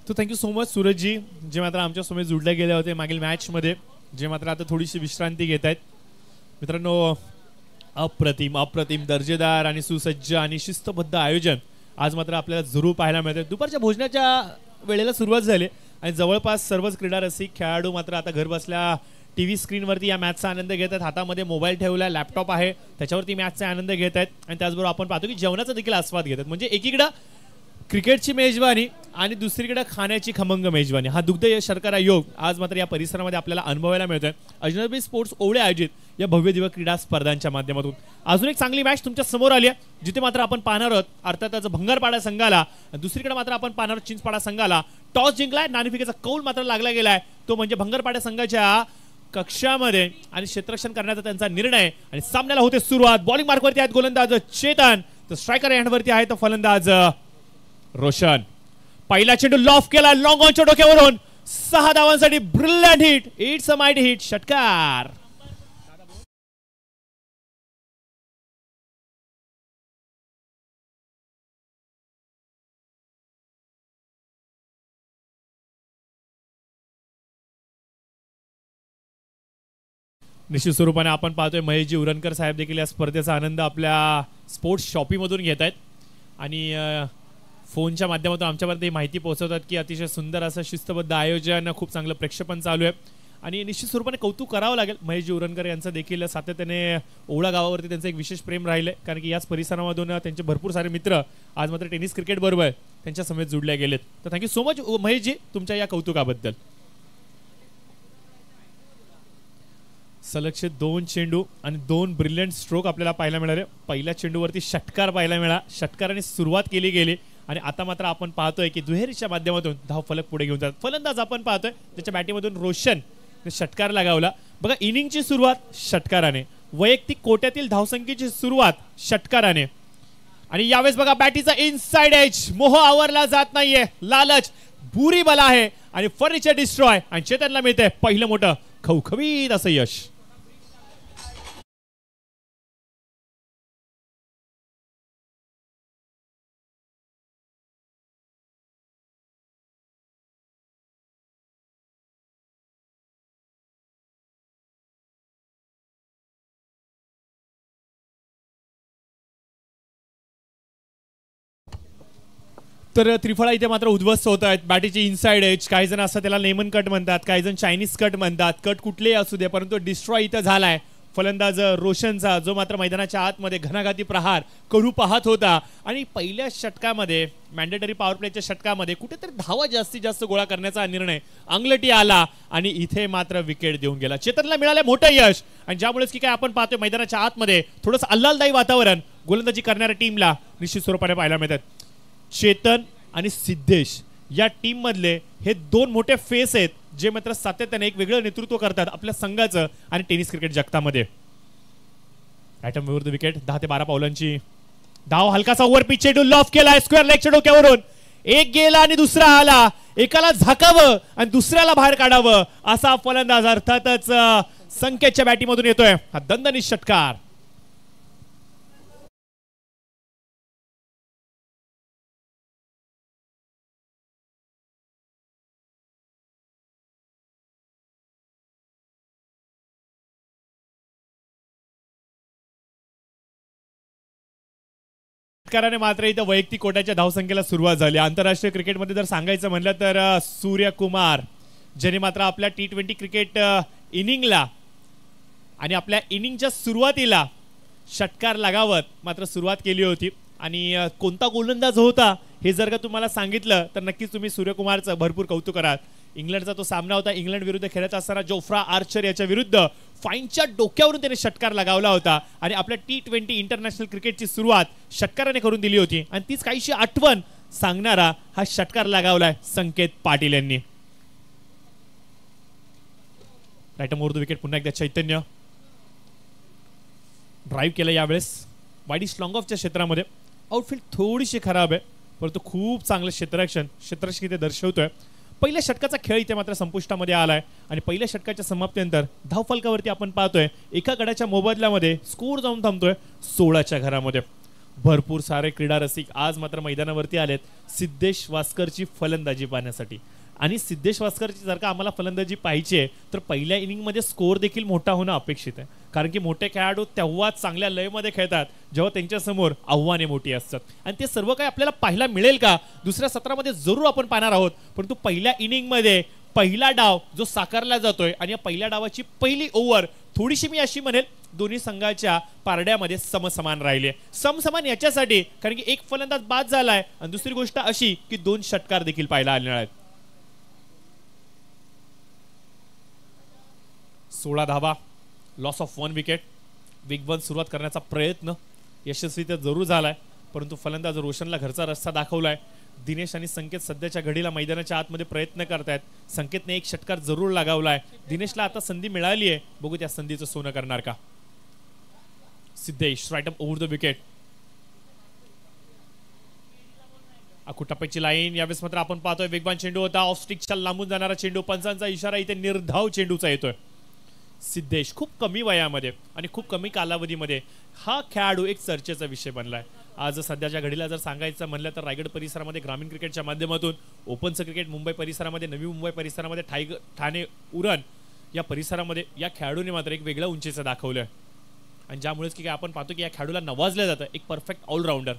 तो thank you so much Surajji, जे मात्र आमच्या समोर जुळले गेले होते मागील मॅचमध्ये, जे मात्र आता थोडीशी विश्रांती घेत आहेत. मित्रांनो, अप्रतिम अप्रतिम दर्जेदार आणि सुसज्ज आणि शिस्तबद्ध आयोजन आज मात्र आपल्याला जरूर पाहायला मिळते. दुपारच्या भोजनाच्या वेळेला सुरुवात झाली आणि जवळपास सर्वच क्रीडा रसिक खेळाडू मात्र आता घर बसल्या टीव्ही स्क्रीनवरती या मॅचचा आनंद घेत आहेत. हातामध्ये मोबाईल ठेवला, लॅपटॉप आहे, त्याच्यावरती मॅचचा आनंद घेत आहेत आणि त्याचबरोबर आपण पाहतो की जेवणाचा देखील आस्वाद घेतात. म्हणजे एकीकडे क्रिकेटची मेजवानी आणि दुसरीकडे खाण्याची खमंग मेजवानी, हा दुग्ध शर्करा योग आज मात्र या परिसरामध्ये आपल्याला अनुभवायला मिळतोय. अजनबी स्पोर्ट्स ओवळे आयोजित या भव्य दिव्य क्रीडा स्पर्धांच्या माध्यमातून अजून एक चांगली मॅच तुमच्या समोर आली आहे, जिथे मात्र आपण पाहणार आहोत अर्थातच भंगारपाडा संघाला, दुसरीकडे मात्र आपण पाहणार आहोत चिंचपाडा संघाला. टॉस जिंकलाय, नाणेफेकीचा कौल मात्र लागला गेलाय, तो म्हणजे भंगारपाडा संघाच्या कक्षामध्ये आणि क्षेत्ररक्षण करण्याचा त्यांचा निर्णय. आणि सामन्याला होते सुरुवात. बॉलिंग मार्कवरती आहेत गोलंदाज चेतन, तर स्ट्रायकर हँडवरती आहे तर फलंदाज रोशन. पहिला चेंडू लॉफ केला लॉंग ऑनच्या डोक्यावरून, 6 धावांसाठी brilliant hit. It's a mighty hit. षटकार. निश्चित स्वरूपाने आपण पाहतोय महेशजी उरणकर साहेब देखील या स्पर्धेचा आनंद आपल्या स्पोर्ट्स शॉपीमधून घेत आहेत आणि फोनच्या माध्यमातून आमच्यापर्यंत ही माहिती पोहोचवतात की अतिशय सुंदर असं शिस्तबद्ध आयोजन, खूप चांगलं प्रेक्षेपण चालू आहे आणि निश्चित स्वरूपाने कौतुक करावं लागेल महेशजी उरणकर यांचं देखील. सातत्याने ओवळा गावावरती त्यांचं एक विशेष प्रेम राहिलं आहे, कारण की याच परिसरामधून त्यांचे भरपूर सारे मित्र आज मात्र टेनिस क्रिकेट बरोबर त्यांच्या समेत जुडले गेलेत. तर थँक्यू सो मच महेशजी तुमच्या या कौतुकाबद्दल. सलगचे 2 चेंडू आणि 2 ब्रिलियंट स्ट्रोक आपल्याला पाहायला मिळाले. पहिल्या चेंडूवरती षटकार पाहायला मिळाला, षटकाराने सुरुवात केली गेली आणि आता मात्र आपण पाहतोय की दुहेरीच्या माध्यमातून धाव फलक पुढे घेऊन जातात. फलंदाज आपण पाहतोय त्याच्या बॅटीमधून रोशन षटकार लगावला. बघा, इनिंगची सुरुवात षटकाराने, वैयक्तिक कोट्यातील धावसंख्येची सुरुवात षटकाराने आणि यावेळेस बघा बॅटीचा इनसाइड एज, मोह आवरला जात नाहीये, लालच बुरी बला आहे आणि फर्निचर डिस्ट्रॉय आणि चेतनला मिळते पहिलं मोठं खवखवीत असं यश. तर त्रिफळा इथे मात्र उद्ध्वस्त होत आहेत. बॅटीची इनसाइड एज, काही जण असं त्याला लेमन कट म्हणतात, काही जण चायनीज कट म्हणतात, कट कुठलेही असू दे, परंतु डिस्ट्रॉय इथं झालाय फलंदाज रोशनचा, जो मात्र मैदानाच्या आतमध्ये घणाघाती प्रहार करू पाहत होता आणि पहिल्या षटकामध्ये मॅन्डेटरी पॉवर प्लेच्या षटकामध्ये कुठेतरी धावा जास्तीत जास्त गोळा करण्याचा निर्णय अंगलटी आला आणि इथे मात्र विकेट देऊन गेला. चेतनला मिळालं मोठं यश आणि ज्यामुळेच की काय आपण पाहतोय मैदानाच्या आतमध्ये थोडंसं अल्लालदायी वातावरण गोलंदाजी करणाऱ्या टीमला निश्चित स्वरूपाने पाहायला मिळतात. चेतन आणि सिद्धेश या टीम मधले हे 2 मोठे फेस आहेत, जे मात्र सातत्याने एक वेगळं नेतृत्व करतात आपल्या संघाचं आणि टेनिस क्रिकेट जगतामध्ये. ॲटम विरुद्ध विकेट, 10 ते 12 पावलांची धाव. हलकासा ओव्हर पिच चेंडू लॉफ केला स्क्वेअर लेगच्या डोक्यावरून, एक गेला आणि दुसरा आला. एकाला झाकावं आणि दुसऱ्याला बाहेर काढावं असा फलंदाज अर्थातच संकेतच्या बॅटीमधून येतोय. हा दणदणीत षटकार. षटकाराने मात्र इथं वैयक्तिक कोट्याच्या धावसंख्येला सुरुवात झाली. आंतरराष्ट्रीय क्रिकेटमध्ये जर सांगायचं म्हणलं तर सूर्यकुमार, ज्याने मात्र आपल्या T20 क्रिकेट इनिंगला आणि आपल्या इनिंगच्या सुरुवातीला षटकार लगावत मात्र सुरुवात केली होती. आणि कोणता गोलंदाज होता हे जर का तुम्हाला सांगितलं तर नक्कीच तुम्ही सूर्यकुमारचं भरपूर कौतुक कराल. इंग्लंडचा तो सामना होता, इंग्लंड विरुद्ध खेळत असताना जोफ्रा आर्चर याच्या विरुद्ध फाईनच्या डोक्यावरून त्याने षटकार लगावला होता आणि आपल्या T20 इंटरनॅशनल क्रिकेटची सुरुवात षटकाराने करून दिली होती आणि तीच काहीशी आठवण सांगणारा हा षटकार लगावलाय संकेत पाटील यांनी. Right more the wicket. पुन्हा एकदा चैतन्य ड्राईव्ह केलं यावेळेस वाईडी स्लॉंग ऑफच्या क्षेत्रामध्ये. आउटफील्ड थोडीशी खराब आहे, परंतु खूप चांगलं क्षेत्ररक्षण इथे दर्शवतोय. पहिल्या षटकाचा खेळ इथे मात्र संपुष्टामध्ये आलाय आणि पहिल्या षटकाच्या समाप्तीनंतर धावफलकावरती आपण पाहतोय एका गडाच्या मोबदल्यामध्ये स्कोर जाऊन थांबतोय 16च्या घरामध्ये. भरपूर सारे क्रीडा रसिक आज मात्र मैदानावरती आलेत सिद्धेश वास्करची फलंदाजी पाहण्यासाठी. आणि सिद्धेश वास्करची जर का आम्हाला फलंदाजी पाहिजे आहे तर पहिल्या इनिंगमध्ये स्कोअर देखील मोठा होणं अपेक्षित आहे. कारण की मोठे खेळाडू तेव्हाच चांगल्या लयमध्ये खेळतात जेव्हा त्यांच्यासमोर आव्हाने मोठी असतात. आणि ते सर्व काही आपल्याला पाहायला मिळेल का दुसऱ्या सत्रामध्ये जरूर आपण पाहणार आहोत. परंतु पहिल्या इनिंगमध्ये पहिला डाव जो साकारला जातोय आणि या पहिल्या डावाची पहिली ओव्हर थोडीशी मी अशी म्हणेल दोन्ही संघाच्या पारड्यामध्ये समसमान राहिले. समसमान याच्यासाठी कारण की एक फलंदाज बाद झालाय आणि दुसरी गोष्ट अशी की 2 षटकार देखील पाहायला आले आहेत. 16 धावा, लॉस ऑफ 1 विकेट. बिग 1 सुरुवात करण्याचा प्रयत्न यशस्वी तर जरूर झालाय परंतु फलंदाज रोशनला घरचा रस्ता दाखवलाय. दिनेश आणि संकेत सध्याच्या घडीला मैदानाच्या आतमध्ये प्रयत्न करतायत. संकेतने एक षटकार जरूर लगावलाय. दिनेशला आता संधी मिळाली आहे, बघू त्या संधीचं सोनं करणार का. Siddhesh right up over the wicket. अकुटप्प्याची लाईन यावेळेस मात्र आपण पाहतोय वेगवान चेंडू होता. ऑफ स्टिकच्या लांबून जाणारा चेंडू. पंचांचा इशारा इथे निर्धाव चेंडूचा येतोय. सिद्धेश खूप कमी वयामध्ये आणि खूप कमी कालावधीमध्ये हा खेळाडू एक चर्चेचा विषय बनलाय. आज सध्याच्या घडीला जर सांगायचं म्हणलं तर रायगड परिसरामध्ये ग्रामीण क्रिकेटच्या माध्यमातून ओपनचं क्रिकेट मुंबई परिसरामध्ये नवी मुंबई परिसरामध्ये ठाणे उरण या परिसरामध्ये या खेळाडूने मात्र एक वेगळ्या उंचीचं दाखवलं आणि ज्यामुळेच की आपण पाहतो की या खेळाडूला नवाजलं जातं एक परफेक्ट ऑलराऊंडर.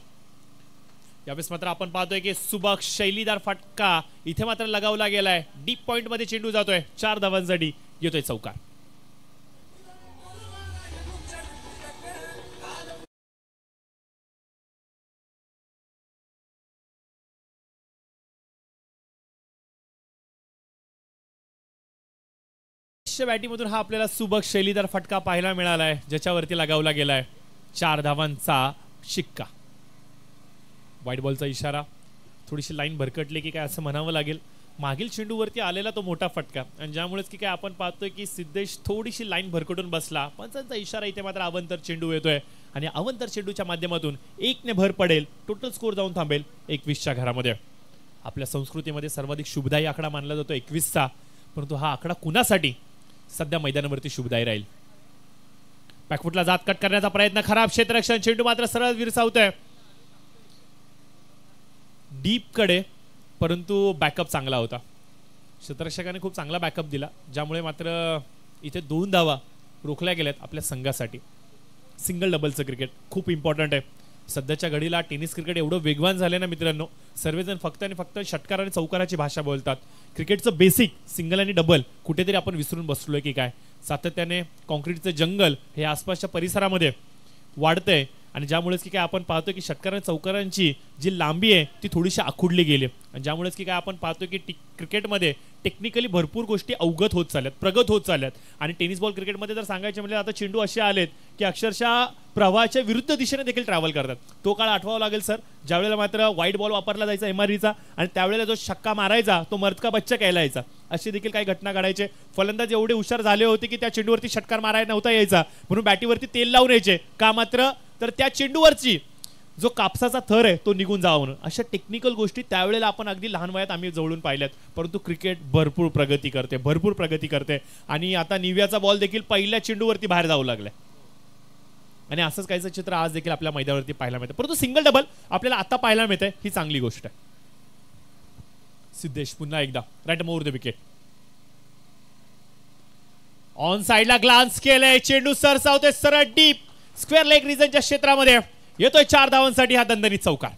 यावेळेस मात्र आपण पाहतोय की सुबक शैलीदार फटका इथे मात्र लगावला गेलाय. डीप पॉइंट मध्ये चेंडू जातोय. 4 धावांसाठी येतोय चौकार. बॅटीमधून हा आपल्याला सुबक शैलीदार फटका पाहायला मिळालाय ज्याच्यावरती लगावला गेलाय 4 धावांचा शिक्का. व्हाईट बॉलचा इशारा. थोडीशी लाईन भरकटली की काय असं म्हणावं लागेल. मागील चेंडूवरती आलेला तो मोठा फटका आणि ज्यामुळेच की काय आपण पाहतोय की सिद्धेश थोडीशी लाईन भरकटून बसला. पंचांचा इशारा इथे मात्र अवंतर चेंडू येतोय आणि अवंतर चेंडूच्या माध्यमातून 1 ने भर पडेल. टोटल स्कोर जाऊन थांबेल 21च्या घरामध्ये. आपल्या संस्कृतीमध्ये सर्वाधिक शुभदायी आकडा मानला जातो 21चा परंतु हा आकडा कुणासाठी सध्या मैदानावरती शुभदायी राहील. बॅकफुटला जात कट करण्याचा प्रयत्न. खराब क्षेत्ररक्षण. चेंडू मात्र सरळ विरसावतोय डीप कडे परंतु बॅकअप चांगला होता. क्षेत्ररक्षकाने खूप चांगला बॅकअप दिला ज्यामुळे मात्र इथे 2 धावा रोखल्या गेल्यात आपल्या संघासाठी. सिंगल डबलचं क्रिकेट खूप इम्पॉर्टंट आहे. सध्याच्या घडीला टेनिस क्रिकेट एवढं वेगवान झाले ना मित्रांनो. सर्वजण फक्त आणि फक्त षटकार आणि चौकाराची भाषा बोलतात. क्रिकेटचं बेसिक सिंगल आणि डबल कुठेतरी आपण विसरून बसलोय की काय. सातत्याने कॉन्क्रीटचं जंगल हे आसपासच्या परिसरामध्ये वाढतंय आणि ज्यामुळेच की काय आपण पाहतो की षटकार आणि चौकारांची जी लांबी आहे ती थोडीशी आखुडली गेली आणि ज्यामुळेच की काय आपण पाहतो की क्रिकेटमध्ये टेक्निकली भरपूर गोष्टी अवगत होत चालल्यात प्रगत होत चालल्यात. आणि टेनिस बॉल क्रिकेटमध्ये जर सांगायचे म्हणजे आता चेंडू असे आलेत की अक्षरशः प्रवाहाच्या विरुद्ध दिशेने देखील ट्रॅव्हल करतात. तो काळ आठवावा लागेल सर ज्यावेळेला मात्र व्हाईट बॉल वापरला जायचा MREचा आणि त्यावेळेला जो छक्का मारायचा तो मर्दका बच्चा कहलायचा. अशी देखील काही घटना घडायचे. फलंदाज एवढे हुशार झाले होते की त्या चेंडूवरती षटकार मारायला नव्हता यायचा म्हणून बॅटीवरती तेल लावून यायचे का मात्र तर त्या चेंडूवरची जो कापसाचा थर आहे तो निघून जावा म्हणून. अशा टेक्निकल गोष्टी त्यावेळेला आपण अगदी लहान वयात आम्ही जवळून पाहिल्यात. परंतु क्रिकेट भरपूर प्रगती करते आणि आता निव्याचा बॉल देखील पहिल्या चेंडूवरती बाहेर जाऊ लागलाय आणि असंच काहीचं चित्र आज देखील आपल्या मैदानावरती पाहायला मिळतं. परंतु सिंगल डबल आपल्याला आता पाहायला मिळतंय ही चांगली गोष्ट आहे. सिद्धेश पुन्हा एकदा right over the wicket. On साइडला ग्लान्स केलंय. चेंडू सरसावतोय सरळ डीप स्क्वेअर लेग रिजनच्या क्षेत्रामध्ये येतोय 4 धावांसाठी हा दणदणीत चौकार.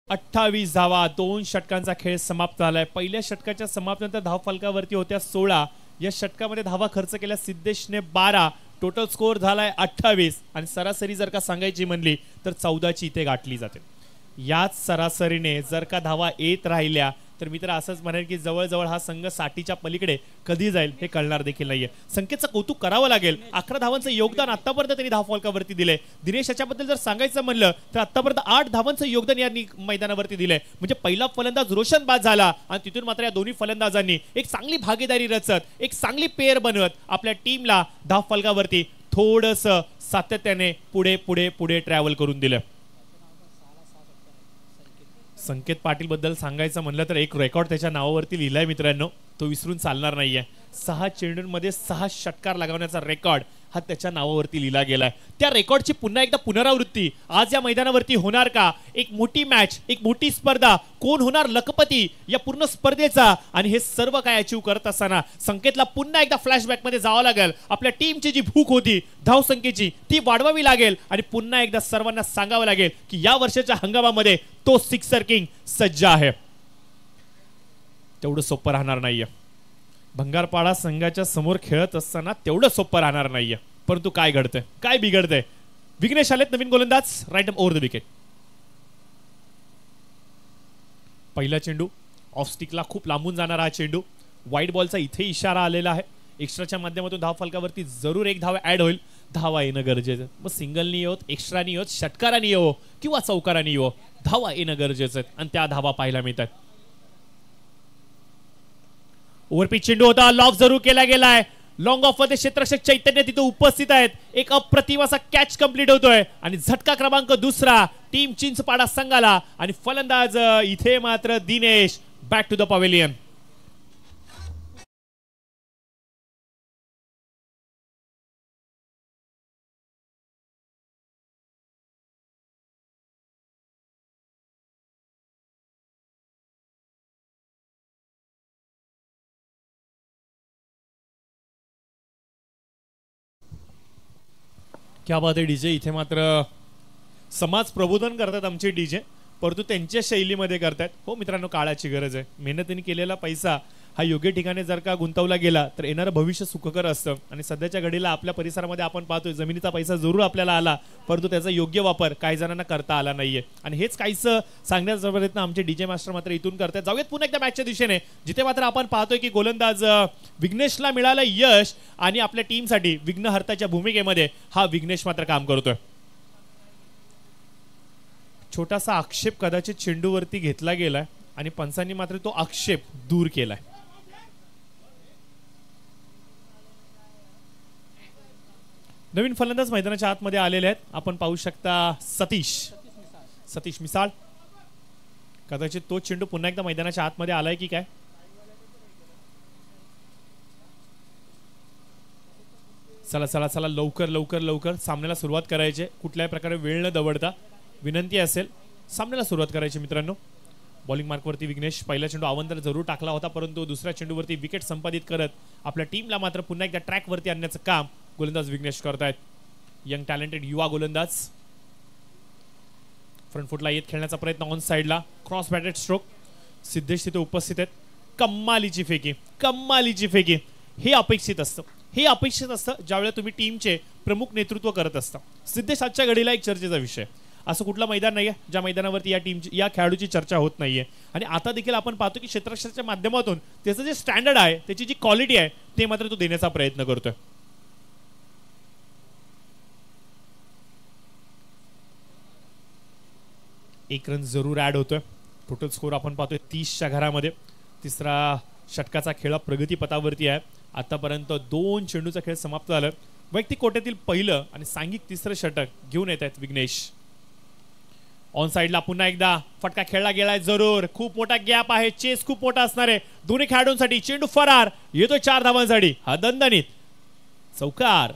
अठ्ठावीस धावा 2 षटकांचा खेळ समाप्त झालाय. पहिल्या षटकाच्या समाप्तीनंतर धाव फलकावरती होत्या 16. या षटकामध्ये धावा खर्च केल्या सिद्धेशने 12. टोटल स्कोर झालाय 28 आणि सरासरी जर का सांगायची म्हणली तर 14ची इथे गाठली जाते. याच सरासरीने जर का धावा येत राहिल्या तर मी तर असंच म्हणेन की जवळजवळ हा संघ 60च्या पलीकडे कधी जाईल हे कळणार देखील नाहीये. संकेतचं कौतुक करावं लागेल. 11 धावांचं योगदान आतापर्यंत त्यांनी धाव फलकावरती दिले. दिनेश याच्याबद्दल जर सांगायचं म्हणलं तर आतापर्यंत 8 धावांचं योगदान यांनी मैदानावरती दिलंय. म्हणजे पहिला फलंदाज रोशन बाद झाला आणि तिथून मात्र या दोन्ही फलंदाजांनी एक चांगली भागीदारी रचत एक चांगली पेअर बनवत आपल्या टीमला धाव फलकावरती थोडंसं सातत्याने पुढे ट्रॅव्हल करून दिलं. संकेत पाटील बद्दल सांगायचं म्हणलं तर एक रेकॉर्ड त्याच्या नावावरती लिहिलाय मित्रांनो, तो विसरून चालणार नाहीये. 6 चेंडूंमध्ये 6 षटकार लगावण्याचा रेकॉर्ड हा त्याच्या नावावरती लिहिला गेलाय. त्या रेकॉर्डची पुन्हा एकदा पुनरावृत्ती आज या मैदानावरती होणार का? एक मोठी मॅच, एक मोठी स्पर्धा, कोण होणार लखपती या पूर्ण स्पर्धेचा, आणि हे सर्व काय अचीव करत असताना संकेतला पुन्हा एकदा फ्लॅशबॅक मध्ये जावं लागेल. आपल्या टीमची जी भूक होती धावसंख्येची ती वाढवावी लागेल आणि पुन्हा एकदा सर्वांना सांगावं लागेल की या वर्षाच्या हंगामामध्ये तो सिक्सर किंग सज्ज आहे. तेवढं सोपं राहणार नाहीये. भंगारपाडा संघाच्या समोर खेळत असताना तेवढं सोपं राहणार नाहीये. परंतु काय घडतंय, काय बिघडतंय? विघ्नेश आलेत नवीन गोलंदाज, राईट ओव्हर द विकेट. पहिला चेंडू ऑफ स्टिकला खूप लांबून जाणारा हा चेंडू. व्हाईट बॉलचा इथे इशारा आलेला आहे. एक्स्ट्राच्या माध्यमातून धाव फलकावरती जरूर एक धाव ऍड होईल. धावा येणं गरजेचं. मग सिंगलनी येवो, एक्स्ट्रानी येवो, षटकारानी येवो किंवा चौकारानी येवो, धावा येणं गरजेचं आहे आणि त्या धावा पाहायला मिळतात. ओव्हरपिच चेंडू होता, लॉफ जरूर केला गेलाय. लॉंग ऑफ मध्ये क्षेत्ररक्षक चैतन्य तिथे उपस्थित आहेत. एक अप्रतिम असा कॅच कंप्लीट होतोय आणि झटका क्रमांक 2 टीम चिंचपाडा संघाला. आणि फलंदाज इथे मात्र Dinesh back to the pavilion. क्या बात आहे डीजे. इथे मात्र समाज प्रबोधन करतात आमचे डीजे, परंतु त्यांच्या शैलीमध्ये करतात. हो मित्रांनो, काळाची गरज आहे. मेहनतीने केलेला पैसा हा योग्य ठिकाणी जर का गुंतवला गेला तर येणारं भविष्य सुखकर असतं. आणि सध्याच्या घडीला आपल्या परिसरामध्ये आपण पाहतोय जमिनीचा पैसा जरूर आपल्याला आला, परंतु त्याचा योग्य वापर काही जणांना करता आला नाहीये. आणि हेच काहीसं सांगण्याचा प्रयत्न आमचे डीजे मास्टर मात्र इथून करतात. जाऊयात पुन्हा एकदा मॅचच्या दिशेने, जिथे मात्र आपण पाहतोय की गोलंदाज विघ्नेशला मिळालं यश आणि आपल्या टीमसाठी विघ्नहर्ताच्या भूमिकेमध्ये हा विघ्नेश मात्र काम करतोय. छोटासा आक्षेप कदाचित चेंडूवरती घेतला गेलाय आणि पंचांनी मात्र तो आक्षेप दूर केलाय. नवीन फलंदाज मैदानाच्या आतमध्ये आलेले आहेत. आपण पाहू शकता सतीश मिसाळ. कदाचित तो चेंडू पुन्हा एकदा मैदानाच्या आतमध्ये आलाय की काय? चला चला चला, लवकर लवकर लवकर सामन्याला सुरुवात करायची. कुठल्याही प्रकारे वेळ न दवडता विनंती असेल, सामन्याला सुरुवात करायची मित्रांनो. बॉलिंग मार्कवरती विघ्नेश पहिला चेंडू अवंतर जरूर टाकला होता, परंतु दुसऱ्या चेंडूवरती विकेट संपादित करत आपल्या टीमला मात्र पुन्हा एकदा ट्रॅकवरती आणण्याचं काम गोलंदाज विघ्नेश करतायत. यंग टॅलेंटेड युवा गोलंदाज फ्रंट फुटला येत खेळण्याचा प्रयत्न ऑन साइडला. Cross batted stroke. सिद्धेश तिथे उपस्थित आहेत. कम्मालीची फेकी. हे अपेक्षित असतं ज्यावेळेला तुम्ही टीमचे प्रमुख नेतृत्व करत असता. सिद्धेश आजच्या घडीला एक चर्चेचा विषय. असं कुठलं मैदान नाहीये ज्या मैदानावरती या खेळाडूची चर्चा होत नाहीये. आणि आता देखील आपण पाहतो की क्षेत्ररक्षकाच्या माध्यमातून त्याचं जे स्टँडर्ड आहे, त्याची जी क्वालिटी आहे, ते मात्र तो देण्याचा प्रयत्न करतोय. एक रन जरूर ऍड होतोय. टोटल स्कोर आपण पाहतोय 30च्या घरामध्ये. तिसरा षटकाचा खेळ प्रगती पथावरती आहे. आतापर्यंत 2 चेंडूचा खेळ समाप्त झाला. वैयक्तिक कोट्यातील पहिलं आणि सांघिक तिसरं षटक घेऊन येत आहेत विघ्नेश. ऑन साइडला पुन्हा एकदा फटका खेळला गेलाय जरूर. खूप मोठा गॅप आहे, चेस खूप मोठा असणार आहे दोन्ही खेळाडूंसाठी. चेंडू फरार येतो 4 धावांसाठी. हा दणदणीत चौकार.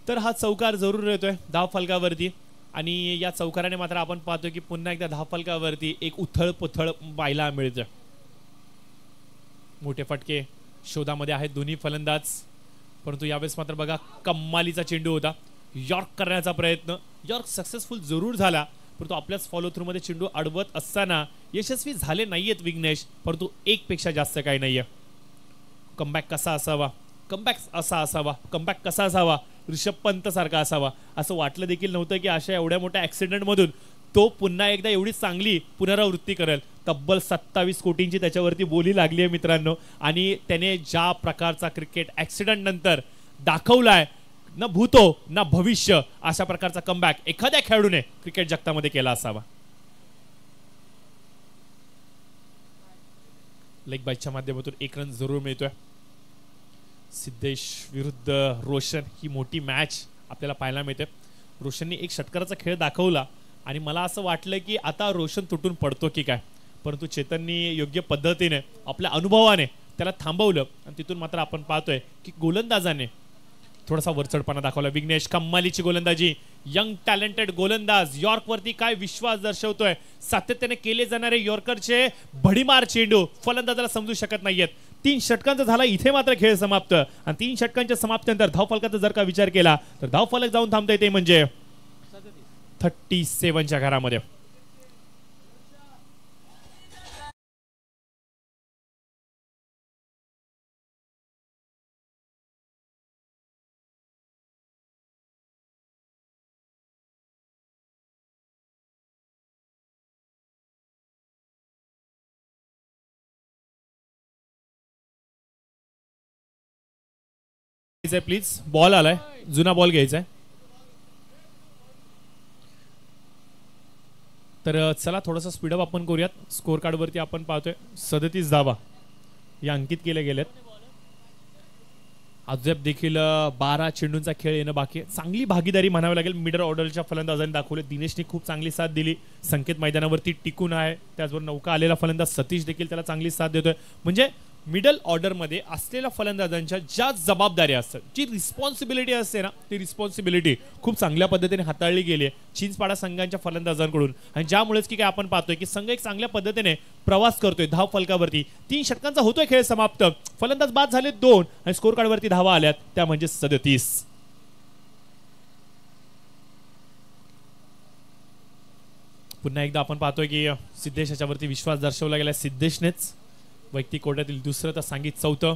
तर हा चौकार जरूर येतोय धाव फलकावरती. आणि या चौकाराने मात्र आपण पाहतोय की पुन्हा एकदा धाव फलकावरती एक उथळ पुथळ पाहायला मिळतं. मोठे फटके शोधामध्ये आहेत दोन्ही फलंदाज, परंतु यावेळेस मात्र बघा कम्मालीचा चेंडू होता. यॉर्क करण्याचा प्रयत्न, यॉर्क सक्सेसफुल जरूर झाला, परंतु आपल्याच फॉलो थ्रू मध्ये चेंडू अडवत असताना यशस्वी झाले नाहीयेत विघ्नेश. परंतु 1 पेक्षा जास्त काही नाहीये. कमबॅक कसा असावा, कमबॅक कसा असावा, ऋषभ पंत सारखा असावा असं वाटलं देखील नव्हतं की अशा एवढ्या मोठ्या ऍक्सिडेंट मधून तो पुन्हा एकदा एवढी चांगली पुनरावृत्ती करेल. तब्बल 27 कोटींची त्याच्यावरती बोली लागली आहे मित्रांनो. आणि त्याने ज्या प्रकारचा क्रिकेट ऍक्सिडेंट नंतर दाखवलाय, ना भूतो ना भविष्य, अशा प्रकारचा कमबॅक एखाद्या खेळाडूने क्रिकेट जगतामध्ये केला असावा. लेग बाईटच्या माध्यमातून एक रन जरूर मिळतोय. सिद्धेश विरुद्ध रोशन ही मोठी मॅच आपल्याला पाहायला मिळते. रोशनने एक षटकाराचा खेळ दाखवला आणि मला असं वाटलं की आता रोशन तुटून पडतो की काय, परंतु चेतननी योग्य पद्धतीने आपल्या अनुभवाने त्याला थांबवलं आणि तिथून मात्र आपण पाहतोय की गोलंदाजाने थोडासा वरचढपणा दाखवला. विघ्नेश कम्मालीची गोलंदाजी, यंग टॅलेंटेड गोलंदाज यॉर्कवरती काय विश्वास दर्शवतोय. सातत्याने केले जाणारे यॉर्करचे भडीमार चेंडू फलंदाजाला समजू शकत नाहीयेत. 3 षटकांचा झाला इथे मात्र खेळ समाप्त आणि 3 षटकांच्या समाप्तीनंतर धावफलकाचा जर का विचार केला तर धावफलक जाऊन थांबतंय ते म्हणजे 37च्या घरामध्ये. प्लीज बॉल आलाय, जुना बॉल घ्यायचा आहे. तर चला थोडासा स्पीडअप आपण करूयात. स्कोर कार्ड वरती आपण पाहतोय 37 धावा या अंकित केल्या गेल्यात. अद्याप देखील 12 चेंडूंचा खेळ येणं बाकी आहे. चांगली भागीदारी म्हणावी लागेल मिडल ऑर्डरच्या फलंदाजांनी दाखवले. दिनेशने खूप चांगली साथ दिली, संकेत मैदानावरती टिकून आहे. त्याचबरोबर नौका आलेला फलंदाज सतीश देखील त्याला चांगली साथ देतोय. म्हणजे मिडल ऑर्डरमध्ये असलेल्या फलंदाजांच्या ज्या जबाबदाऱ्या असतात, जी रिस्पॉन्सिबिलिटी असते ना, ती रिस्पॉन्सिबिलिटी खूप चांगल्या पद्धतीने हाताळली गेली आहे चिंचपाडा संघाच्या फलंदाजांकडून. आणि ज्यामुळेच की काय आपण पाहतोय की संघ एक चांगल्या पद्धतीने प्रवास करतोय धाव फलकावरती. 3 षटकांचा होतोय खेळ समाप्त. फलंदाज बाद झाले 2 आणि स्कोर कार्डवरती धावा आल्यात त्या म्हणजे 37. पुन्हा एकदा आपण पाहतोय की सिद्धेश याच्यावरती विश्वास दर्शवला गेला. सिद्धेशनेच वैयक्तिक कोट्यातील दुसरं तर सांगित चौथं.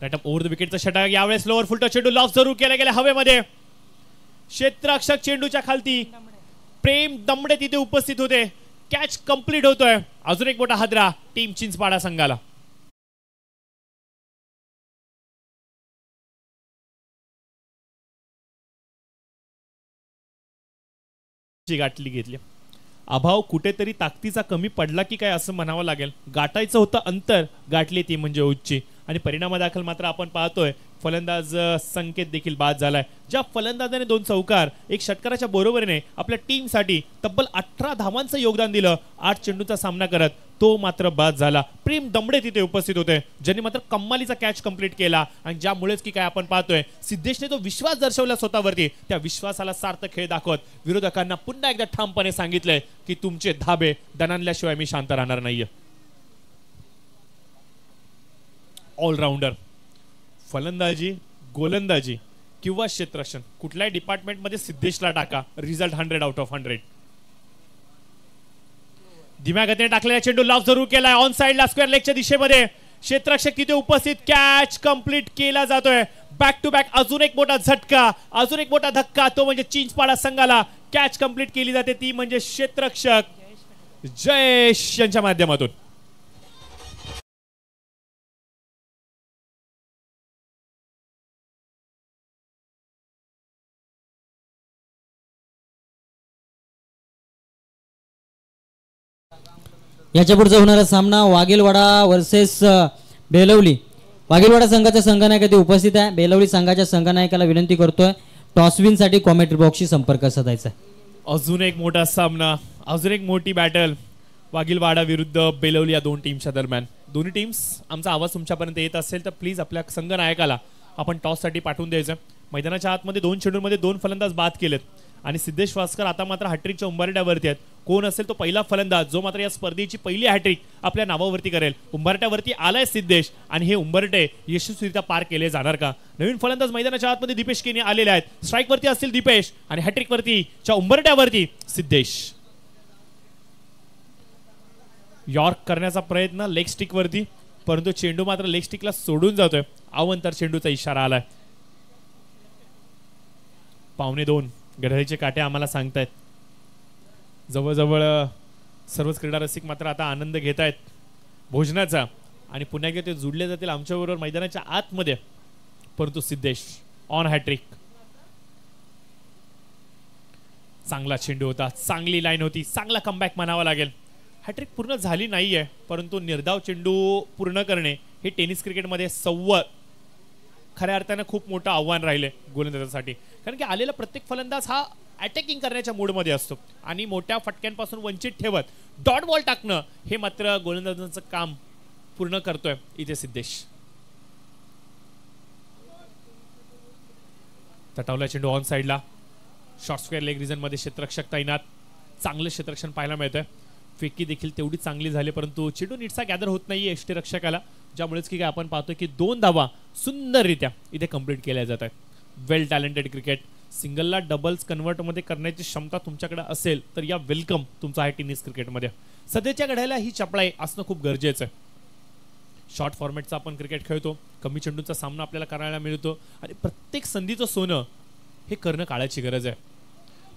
राईट अप ओव्हर द विकेटचा षटक. यावेळेस लोअर फुलटॉस चेंडू लॉफ जरूर केला गेला हवेमध्ये. क्षेत्ररक्षक चेंडूच्या खालती. प्रेम दमडे तिथे उपस्थित होते. कॅच कंप्लीट होतोय. अजून एक मोठा हादरा टीम चिंचपाडा संघाला. गाठली घेतली. अभाव कुठेतरी ताकदीचा कमी पडला की काय असं म्हणावं लागेल. गाठायचं होतं अंतर, गाठली ती म्हणजे उच्ची. आणि परिणामादाखल मात्र आपण पाहतोय फलंदाज संकेत देखील बाद झालाय. ज्या फलंदाजाने 2 चौकार 1 षटकाराच्या बरोबरीने आपल्या टीमसाठी तब्बल 18 धावांचं योगदान दिलं 8 चेंडूचा सामना करत, तो मात्र बाद झाला. प्रेम दमडे तिथे उपस्थित होते, ज्यांनी मात्र कम्मालीचा कॅच कंप्लीट केला. आणि ज्यामुळेच की काय आपण पाहतोय सिद्धेशने जो विश्वास दर्शवला स्वतःवरती, त्या विश्वासाला सार्थ खेळ दाखवत विरोधकांना पुन्हा एकदा ठामपणे सांगितलंय की तुमचे धाबे दणाणल्याशिवाय मी शांत राहणार नाहीये. ऑलराऊंडर फलंदाजी, गोलंदाजी किंवा क्षेत्ररक्षण कुठल्याही डिपार्टमेंटमध्ये सिद्धेशला टाका, रिझल्ट 100 आउट ऑफ 100. धीम्या गतीने टाकलेला चेंडू लॉफ जरूर केलाय ऑन साइडला स्क्वेअर लेगच्या दिशेमध्ये. क्षेत्ररक्षक तिथे उपस्थित. कॅच कंप्लीट केला जातोय. बॅक टू बॅक अजून एक मोठा झटका, अजून एक मोठा धक्का, तो म्हणजे चिंचपाडा संघाला. कॅच कंप्लीट केली जाते ती म्हणजे क्षेत्ररक्षक जयेश यांच्या माध्यमातून. याच्या पुढचा होणारा सामना वाघेलवाडा वर्सेस बेलवली. वाघेलवाडा संघाचा संघनायक ते उपस्थित आहे. बेलवली संघाच्या संघनायकाला विनंती करतोय टॉसविन साठी कॉमेंट्री बॉक्सशी संपर्क साधायचा. अजून एक मोठा सामना, अजून एक मोठी बॅटल वाघेलवाडा विरुद्ध बेलवली या 2 टीमच्या दरम्यान. दोन्ही टीम्स आमचा आवाज तुमच्यापर्यंत येत असेल तर प्लीज आपल्या संघनायकाला आपण टॉससाठी पाठवून द्यायचं. मैदानाच्या आतमध्ये 2 चेंडूंमध्ये 2 फलंदाज बाद केलेत आणि सिद्धेश वास्कर आता मात्र हॅट्रिकच्या उंबरट्यावरती आहेत. कोण असेल तो पहिला फलंदाज जो मात्र या स्पर्धेची पहिली हॅट्रिक आपल्या नावावरती करेल. उंबरट्यावरती आलाय सिद्धेश आणि हे उंबरटे यशस्वीरित्या पार केले जाणार का? नवीन फलंदाज मैदानाच्या आतमध्ये दीपेश केने आलेले आहेत. स्ट्राईक वरती असतील दीपेश आणि हॅट्रिक वरती च्या उंबरट्यावरती सिद्धेश. यॉर्क करण्याचा प्रयत्न लेग स्टिक वरती, परंतु चेंडू मात्र लेग स्टिकला सोडून जातोय. अवंतर चेंडूचा इशारा आलाय. 1:15 गढळीचे काटे आम्हाला सांगतायत. जवळजवळ सर्वच क्रीडा रसिक मात्र आता आनंद घेत आहेत भोजनाचा आणि पुन्हा एकदा ते जुडले जातील आमच्याबरोबर मैदानाच्या आतमध्ये. परंतु सिद्धेश ऑन हॅट्रिक. चांगला चेंडू होता, चांगली लाईन होती, चांगला कमबॅक म्हणावा लागेल. हॅट्रिक पूर्ण झाली नाहीये, परंतु निर्धाव चेंडू पूर्ण करणे हे टेनिस क्रिकेटमध्ये खऱ्या अर्थानं खूप मोठं आव्हान राहिले गोलंदाजासाठी. कारण की आलेला प्रत्येक फलंदाज हा अटॅकिंग करण्याच्या मूडमध्ये असतो आणि मोठ्या फटक्यांपासून वंचित ठेवत डॉट बॉल टाकणं हे मात्र गोलंदाजांचं काम पूर्ण करतोय इथे सिद्धेश. तटावला चेंडू ऑन साईडला, शॉर्ट स्क्वेअर लेग रिजन मध्ये क्षेत्ररक्षक तैनात. चांगलं क्षेत्ररक्षण पाहायला मिळतंय. फेकी देखील तेवढी चांगली झाली, परंतु चेंडू नीटसा गॅदर होत नाहीये यष्टीरक्षकाला, ज्यामुळेच की काय आपण पाहतोय की 2 धावा सुंदररित्या इथे कंप्लीट केल्या जात आहेत. Well talented cricket. सिंगलला डबल्स कन्वर्टमध्ये करण्याची क्षमता तुमच्याकडे असेल तर या वेलकम तुमचा आहे टेनिस क्रिकेटमध्ये. सध्याच्या घड्याला ही चपळाई असणं खूप गरजेचं आहे. शॉर्ट फॉर्मॅटचा आपण क्रिकेट खेळतो, कमी चेंडूचा सामना आपल्याला करायला मिळतो आणि प्रत्येक संधीचं सोनं हे करणं काळाची गरज आहे.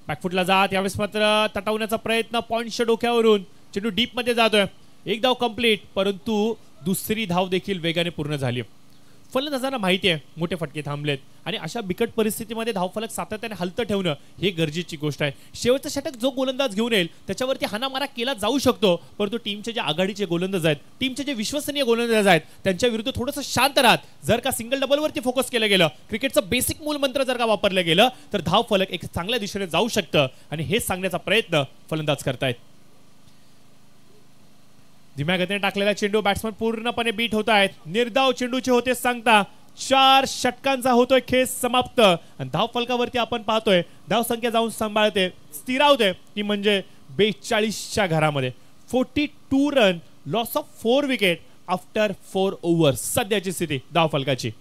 बॅकफुटला जात, यावेळेस मात्र तटवण्याचा प्रयत्न, पॉइंटच्या डोक्यावरून चेंडू डीप मध्ये जातोय. एक धाव कंप्लीट, परंतु दुसरी धाव देखील वेगाने पूर्ण झाली. फलंदाजांना माहिती आहे मोठे फटके थांबलेत आणि अशा बिकट परिस्थितीमध्ये धावफलक सातत्याने हलतं ठेवणं ही गरजेची गोष्ट आहे. शेवटचं षटक जो गोलंदाज घेऊन येईल त्याच्यावरती हाणामारा केला जाऊ शकतो, परंतु टीमचे जे आघाडीचे गोलंदाज आहेत, टीमचे जे विश्वसनीय गोलंदाज आहेत, त्यांच्या विरुद्ध थोडंसं शांत राहत जर का सिंगल डबलवरती फोकस केलं गेलं, क्रिकेटचं बेसिक मूलमंत्र जर का वापरलं गेलं तर धावफलक एक चांगल्या दिशेने जाऊ शकतं आणि हेच सांगण्याचा प्रयत्न फलंदाज करतायत. धीम्या गतीने टाकलेला चेंडू बॅट्समन पूर्णपणे बीट होत आहेत. निर्धाव चेंडूचे होते सांगता 4 षटकांचा होतोय खेळ समाप्त आणि धाव फलकावरती आपण पाहतोय धाव संख्या जाऊन सांभाळते, स्थिरावते ती म्हणजे 42च्या घरामध्ये. 42 run, loss of 4 wicket after 4 overs सध्याची स्थिती धाव फलकाची.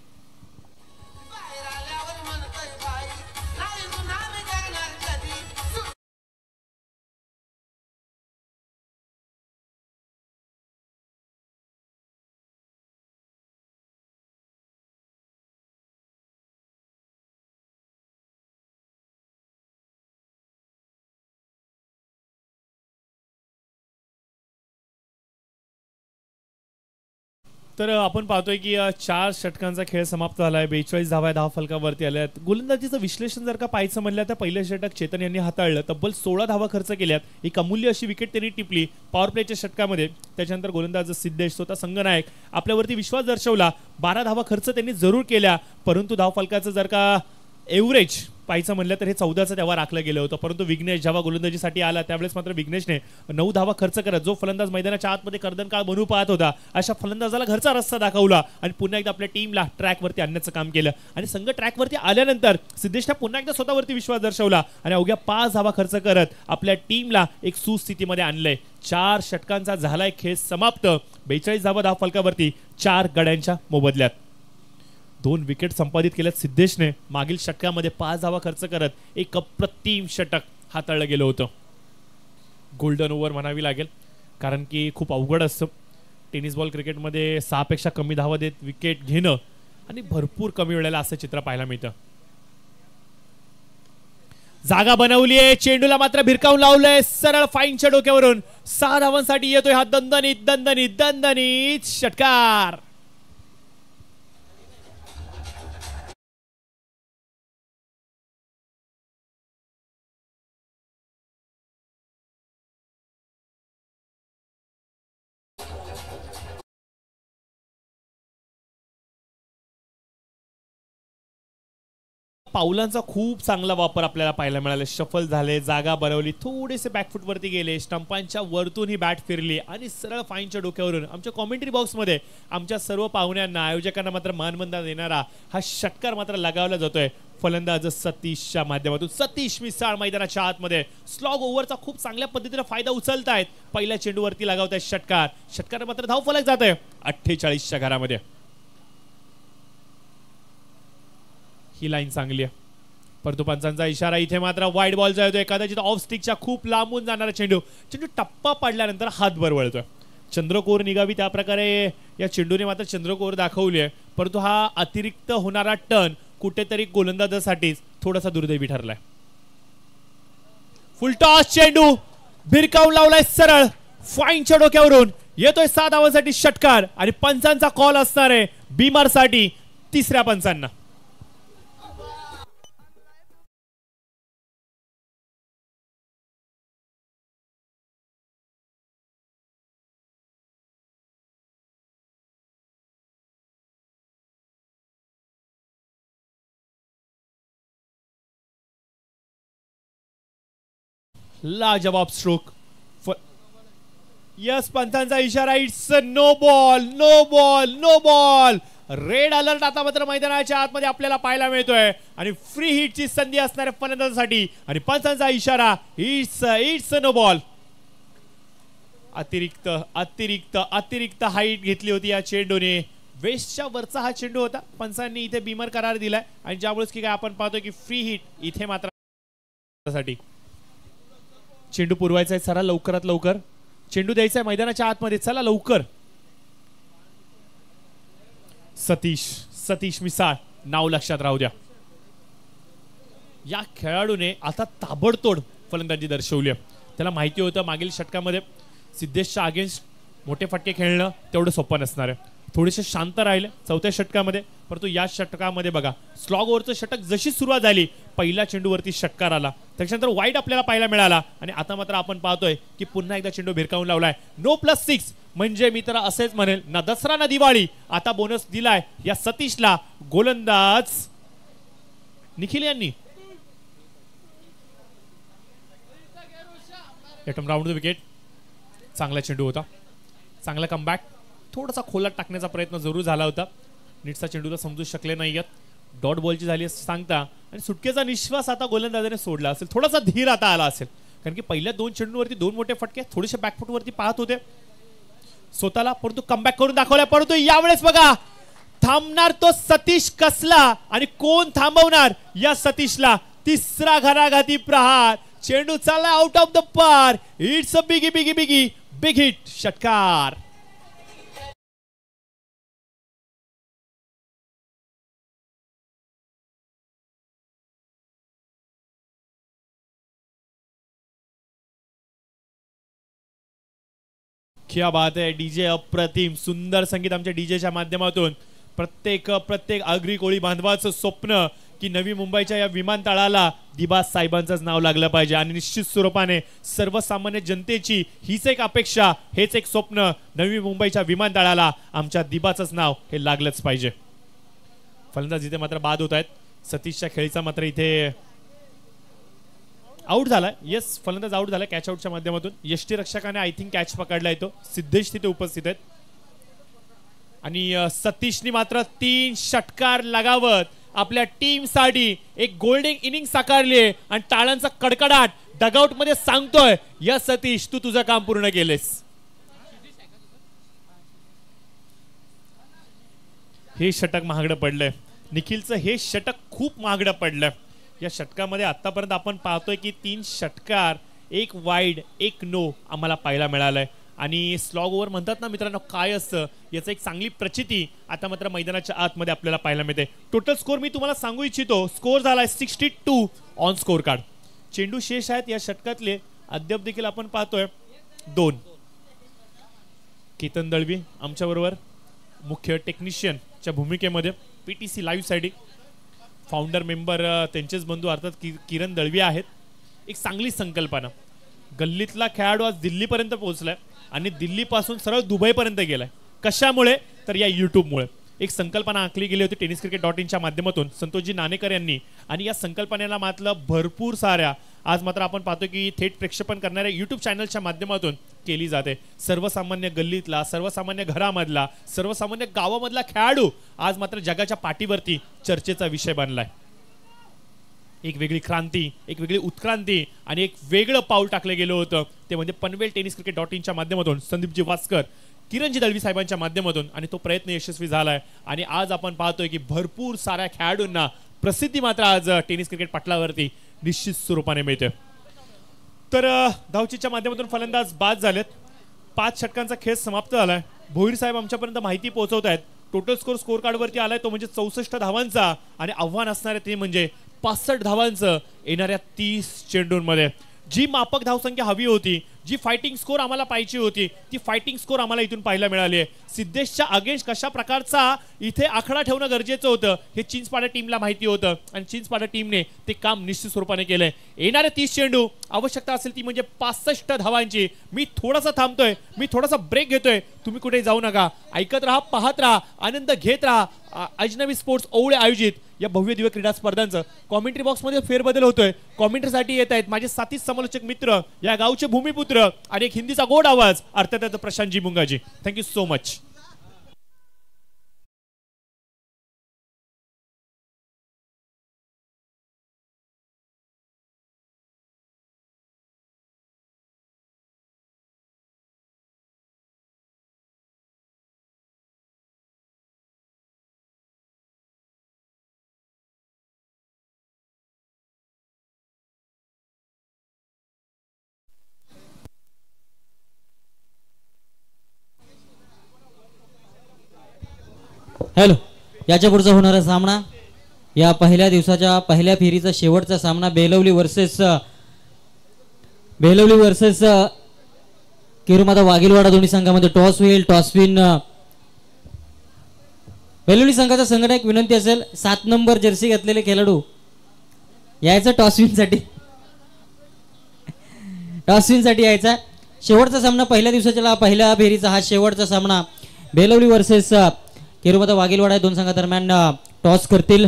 तर आपण पाहतोय की 4 षटकांचा खेळ समाप्त झालाय. 42 धावा धाव फलकावरती आल्यात. गोलंदाजीचं विश्लेषण जर का पाहायचं म्हणलं तर पहिलं षटक चेतन यांनी हाताळलं, तब्बल 16 धावा खर्च केल्यात. एक अमूल्य अशी विकेट त्यांनी टिपली पॉवर प्लेच्या षटकामध्ये. त्याच्यानंतर गोलंदाज सिद्धेश स्वतः संघनायक आपल्यावरती विश्वास दर्शवला. 12 धावा खर्च त्यांनी जरूर केल्या, परंतु धाव फलकाचं जर का एव्हरेज पाहायचं म्हणलं तर हे 14चं तेव्हा राखलं गेलं होतं. परंतु विघ्नेश जेव्हा गोलंदाजीसाठी आला त्यावेळेस मात्र विघ्नेशने 9 धावा खर्च करत जो फलंदाज मैदानाच्या आतमध्ये कर्दनकाळ बनू पाहत होता अशा फलंदाजाला घरचा रस्ता दाखवला आणि पुन्हा एकदा आपल्या टीमला ट्रॅकवरती आणण्याचं काम केलं. आणि संघ ट्रॅकवरती आल्यानंतर सिद्धेशने पुन्हा एकदा स्वतःवरती विश्वास दर्शवला आणि अवघ्या 5 धावा खर्च करत आपल्या टीमला एक सुस्थितीमध्ये आणलंय. 4 षटकांचा झालाय खेळ समाप्त. 42 धावा धाव फलकावरती 4 गड्यांच्या मोबदल्यात. 2 विकेट संपादित केल्यात सिद्धेशने. मागील षटकामध्ये 5 धावा खर्च करत एक अप्रतिम षटक हाताळलं गेलं होतं. गोल्डन ओव्हर म्हणावी लागेल, कारण की खूप अवघड असतं टेनिस बॉल क्रिकेटमध्ये 6 पेक्षा कमी धावा देत विकेट घेणं आणि भरपूर कमी वेळेला असं चित्र पाहायला मिळतं. जागा बनवलीये, चेंडूला मात्र भिरकावून लावलंय सरळ फाईनच्या डोक्यावरून. 6 धावांसाठी येतोय हा दणदणीत दणदणीत दणदणीत षटकार. पावलांचा खूप चांगला वापर आपल्याला पाहायला मिळाला. शफल झाले, जागा बनवली, थोडेसे बॅकफुट वरती गेले, स्टंपांच्या वरतून ही बॅट फिरली आणि सरळ फाईनच्या डोक्यावरून आमच्या कॉमेंट्री बॉक्समध्ये आमच्या सर्व पाहुण्यांना आयोजकांना मात्र मानवंदना देणारा हा षटकार मात्र लगावला जातोय फलंदाज सतीशच्या माध्यमातून. सतीश मिसाळ मैदानाच्या आतमध्ये स्लॉग ओव्हरचा खूप चांगल्या पद्धतीने फायदा उचलतायत. पहिल्या चेंडूवरती लगावतायत षटकार. षटकार मात्र धाव फलक जात आहे 48च्या घरामध्ये. ही लाईन चांगली आहे, परंतु पंचांचा इशारा इथे मात्र वाईड बॉलचा येतोय. कदाचित ऑफ स्टिकच्या खूप लांबून जाणारा चेंडू टप्पा पडल्यानंतर हात वर वळतोय. चंद्रकोर निघावी त्या प्रकारे या चेंडूने मात्र चंद्रकोर दाखवली आहे, परंतु हा अतिरिक्त होणारा टर्न कुठेतरी गोलंदाजासाठी थोडासा दुर्दैवी ठरलाय. फुल टॉस चेंडू भिरकावून लावलाय सरळ फाईनच्या डोक्यावरून. येतोय 7 धावांसाठी षटकार आणि पंचांचा कॉल असणार आहे बीमारसाठी 3ऱ्या पंचांना. लाजवाब स्ट्रोक. यस, पंथांचा इशारा. It's no ball, no ball, no ball. Red alert आता मात्र मैदानाच्या आतमध्ये आपल्याला पाहायला मिळतोय आणि फ्री हिटची संधी असणाऱ्या फलंदाजासाठी. आणि पंचांचा इशारा. It's no ball. अतिरिक्त अतिरिक्त अतिरिक्त हाईट घेतली होती या चेंडूने. वेस्टच्या वरचा हा चेंडू होता. पंचांनी इथे बीमर करार दिलाय आणि ज्यामुळेच की काय आपण पाहतोय की फ्री हिट इथे मात्र साठी. चेंडू पुरवायचा आहे सरा, लवकरात लवकर चेंडू द्यायचा आहे मैदानाच्या आतमध्ये. चला लवकर. सतीश मिसाळ नाव लक्षात राहू द्या. या खेळाडूने आता ताबडतोड फलंदाजी दर्शवली आहे. त्याला माहिती होतं मागील षटकामध्ये सिद्धेशच्या अगेन्स्ट मोठे फटके खेळणं तेवढं सोपं नसणार आहे. थोडेसे शांत राहिले चौथ्या षटकामध्ये, परंतु या षटकामध्ये बघा स्लॉग ओव्हरचं षटक जशी सुरुवात झाली पहिल्या चेंडूवरती षटकार आला, त्याच्यानंतर वाईट आपल्याला पाहायला मिळाला आणि आता मात्र आपण पाहतोय की पुन्हा एकदा चेंडू भिरकावून लावलाय. नो +6 म्हणजे मी तर असेच म्हणेल ना दसरा ना दिवाळी. आता बोनस दिलाय या सतीशला गोलंदाज निखिल यांनी. Round the wicket. चांगला चेंडू होता, चांगला कमबॅक. थोडासा खोलात टाकण्याचा प्रयत्न जरूर झाला होता. नीटचा चेंडूला समजू शकले नाहीयेत. डॉट बॉलची झाली असं सांगता आणि सुटकेचा निश्वास आता गोलंदाजाने सोडला असेल. थोडासा धीर आता आला असेल कारण की पहिल्या 2 चेंडूवरती 2 मोठे फटके थोडेसे बॅकफुटवरती पाहत होते स्वतःला, परंतु कमबॅक करून दाखवला. परंतु यावेळेस बघा थांबणार तो सतीश कसला आणि कोण थांबवणार या सतीशला. तिसरा घणाघाती प्रहार. चेंडू चालला out of the park. It's a big hit. षटकार. क्या बात है. डीजे अप्रतिम. सुंदर संगीत आमच्या डीजेच्या माध्यमातून. प्रत्येक आगरी कोळी बांधवाचं स्वप्न की नवी मुंबईच्या या विमानतळाला दिबास साहेबांचंच नाव लागलं पाहिजे आणि निश्चित स्वरूपाने सर्वसामान्य जनतेची हीच एक अपेक्षा, हेच एक स्वप्न. नवी मुंबईच्या विमानतळाला आमच्या दिबाचंच नाव हे लागलंच पाहिजे. फलंदाज इथे मात्र बाद होत आहेत. सतीशच्या खेळीचा मात्र इथे आउट झाला. येस, फलंदाज आउट झाला कॅच आउटच्या माध्यमातून. यष्टीरक्षकाने आय थिंक कॅच पकडला येतो. सिद्धेश तिथे उपस्थित आहेत आणि सतीशनी मात्र 3 षटकार लगावत आपल्या टीमसाठी एक गोल्डन इनिंग साकारली आहे आणि टाळ्यांचा कडकडाट डगआउट मध्ये सांगतोय या सतीश तू तुझं काम पूर्ण केलेस. हे षटक महागडं पडलंय. निखिलचं हे षटक खूप महागडं पडलंय. या षटकामध्ये आतापर्यंत आपण पाहतोय की 3 षटकार, 1 वाईड, 1 नो आम्हाला पाहायला मिळालंय आणि स्लॉग ओव्हर म्हणतात ना मित्रांनो काय असतं याचं एक चांगली प्रचिती आता मात्र मैदानाच्या आतमध्ये आपल्याला पाहायला मिळते. टोटल स्कोर मी तुम्हाला सांगू इच्छितो. स्कोर झालाय 62 ऑन स्कोर कार्ड. चेंडू शेष आहेत या षटकातले अद्याप देखील आपण पाहतोय 2. केतन दळवी आमच्या बरोबर मुख्य टेक्निशियनच्या भूमिकेमध्ये. PTC लाईव्ह साठी फाउंडर मेंबर त्यांचेच बंधू अर्थात किरण दळवी आहेत. एक चांगली संकल्पना. गल्लीतला खेळाडू आज दिल्लीपर्यंत पोहोचलाय आणि दिल्लीपासून सरळ दुबईपर्यंत गेलाय. कशामुळे तर या युट्यूबमुळे. एक संकल्पना आखली गेली होती tenniscricket.in माध्यमातून संतोषजी नाणेकर यांनी आणि या संकल्पनेला मात्र भरपूर साऱ्या आज मात्र आपण पाहतो की थेट प्रेक्षेपण करणाऱ्या युट्यूब चॅनलच्या माध्यमातून केली जाते. सर्वसामान्य गल्लीतला, सर्वसामान्य घरामधला, सर्वसामान्य गावामधला खेळाडू आज मात्र जगाच्या पाठीवरती चर्चेचा विषय बनलाय. एक वेगळी क्रांती, एक वेगळी उत्क्रांती आणि एक वेगळं पाऊल टाकलं गेलं होतं ते म्हणजे पनवेल tenniscricket.in माध्यमातून संदीपजी वास्कर, किरणजी दळवी साहेबांच्या माध्यमातून आणि तो प्रयत्न यशस्वी झालाय आणि आज आपण पाहतोय की भरपूर साऱ्या खेळाडूंना प्रसिद्धी मात्र आज टेनिस क्रिकेट पटलावरती निश्चित स्वरूपाने मिळते. तर धावचीच्या माध्यमातून फलंदाज बाद झालेत. 5 षटकांचा खेळ समाप्त झालाय. भोईर साहेब आमच्यापर्यंत माहिती पोहोचवत आहेत. टोटल स्कोर कार्डवरती आलाय तो म्हणजे 64 धावांचा आणि आव्हान असणारे ते म्हणजे 65 धावांचं येणाऱ्या 30 चेंडूंमध्ये. जी मापक धावसंख्या हवी होती, जी फायटिंग स्कोर आम्हाला पाहिजे होती, ती फायटिंग स्कोर आम्हाला इथून पाहायला मिळाली आहे. सिद्धेशच्या अगेन्स्ट कशा प्रकारचा इथे आकडा ठेवणं गरजेचं होतं हे चिंचपाडा टीमला माहिती होतं आणि चिंचपाडा टीमने ते काम निश्चित स्वरूपाने केलंय. येणारे 30 चेंडू आवश्यकता असेल ती म्हणजे 65 धावांची. मी थोडासा थांबतोय, मी थोडासा ब्रेक घेतोय. तुम्ही कुठे जाऊ नका, ऐकत राहा, पाहत राहा, आनंद घेत राहा. अजनबी स्पोर्ट्स ओवळे आयोजित या भव्य दिव्य क्रीडा स्पर्धांचं कॉमेंट्री बॉक्समध्ये फेरबदल होतोय. कॉमेंट्रीसाठी येत आहेत माझे साथी समालोचक मित्र, या गावचे भूमिपुत्र आणि एक हिंदीचा गोड आवाज अर्थात Prashantji Mungaji. Thank you so much. Hello, याच्या पुढचा होणारा सामना या पहिल्या दिवसाच्या पहिल्या फेरीचा शेवटचा सामना बेलवली वर्सेस किरुमादा वाघिलवाडा दोन्ही संघामध्ये टॉस होईल. टॉस विन बेलवली संघाचा संघटक विनंती असेल 7 नंबर जर्सी घातलेले खेळाडू यायचं टॉस विन साठी यायचा. शेवटचा सामना पहिल्या दिवसाच्या पहिल्या फेरीचा हा शेवटचा सामना बेलवली वर्सेस किरुमादा वाघिलवाडा दोन संघादरम्यान टॉस करतील.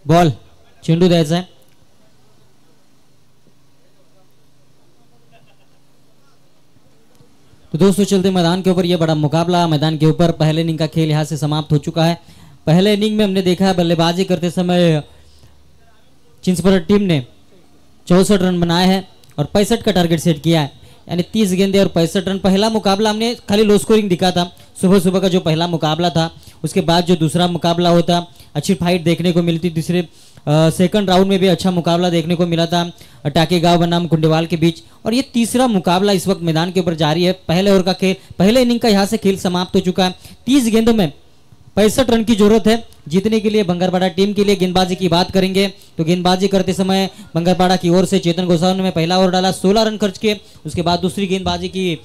बॉल चेंडू द्यायचा है. तो दोस्तों चलते मैदान के ऊपर ये बड़ा मुकाबला मैदान के ऊपर पहले इनिंग का खेल यहाँ से समाप्त हो चुका है. पहले इनिंग में हमने देखा है बल्लेबाजी करते समय चिंचपरा टीम ने 64 रन बनाए हैं और 65 का टारगेट सेट किया है, यानी 30 गेंदे और 65 रन. पहला मुकाबला हमने खाली लो स्कोरिंग दिखा था. सुबह सुबह का जो पहला मुकाबला था, उसके बाद जो दूसरा मुकाबला होता अच्छी फाइट देखने को मिलती. दूसरे सेकंड राउंड में भी अच्छा मुकाबला देखने को मिला था टाके गांव बनाम कुंडेवाल के बीच. और ये तीसरा मुकाबला इस वक्त मैदान के ऊपर जारी है. पहले ओवर का खेल, पहले इनिंग का यहाँ से खेल समाप्त हो चुका है. 30 गेंदों में 65 रन की जरूरत है जीतने के लिए बंगरपाड़ा टीम के लिए. गेंदबाजी की बात करेंगे तो गेंदबाजी करते समय बंगरपाड़ा की ओर से चेतन गोसावी ने पहला ओवर डाला, 16 रन खर्च किए. उसके बाद दूसरी गेंदबाजी की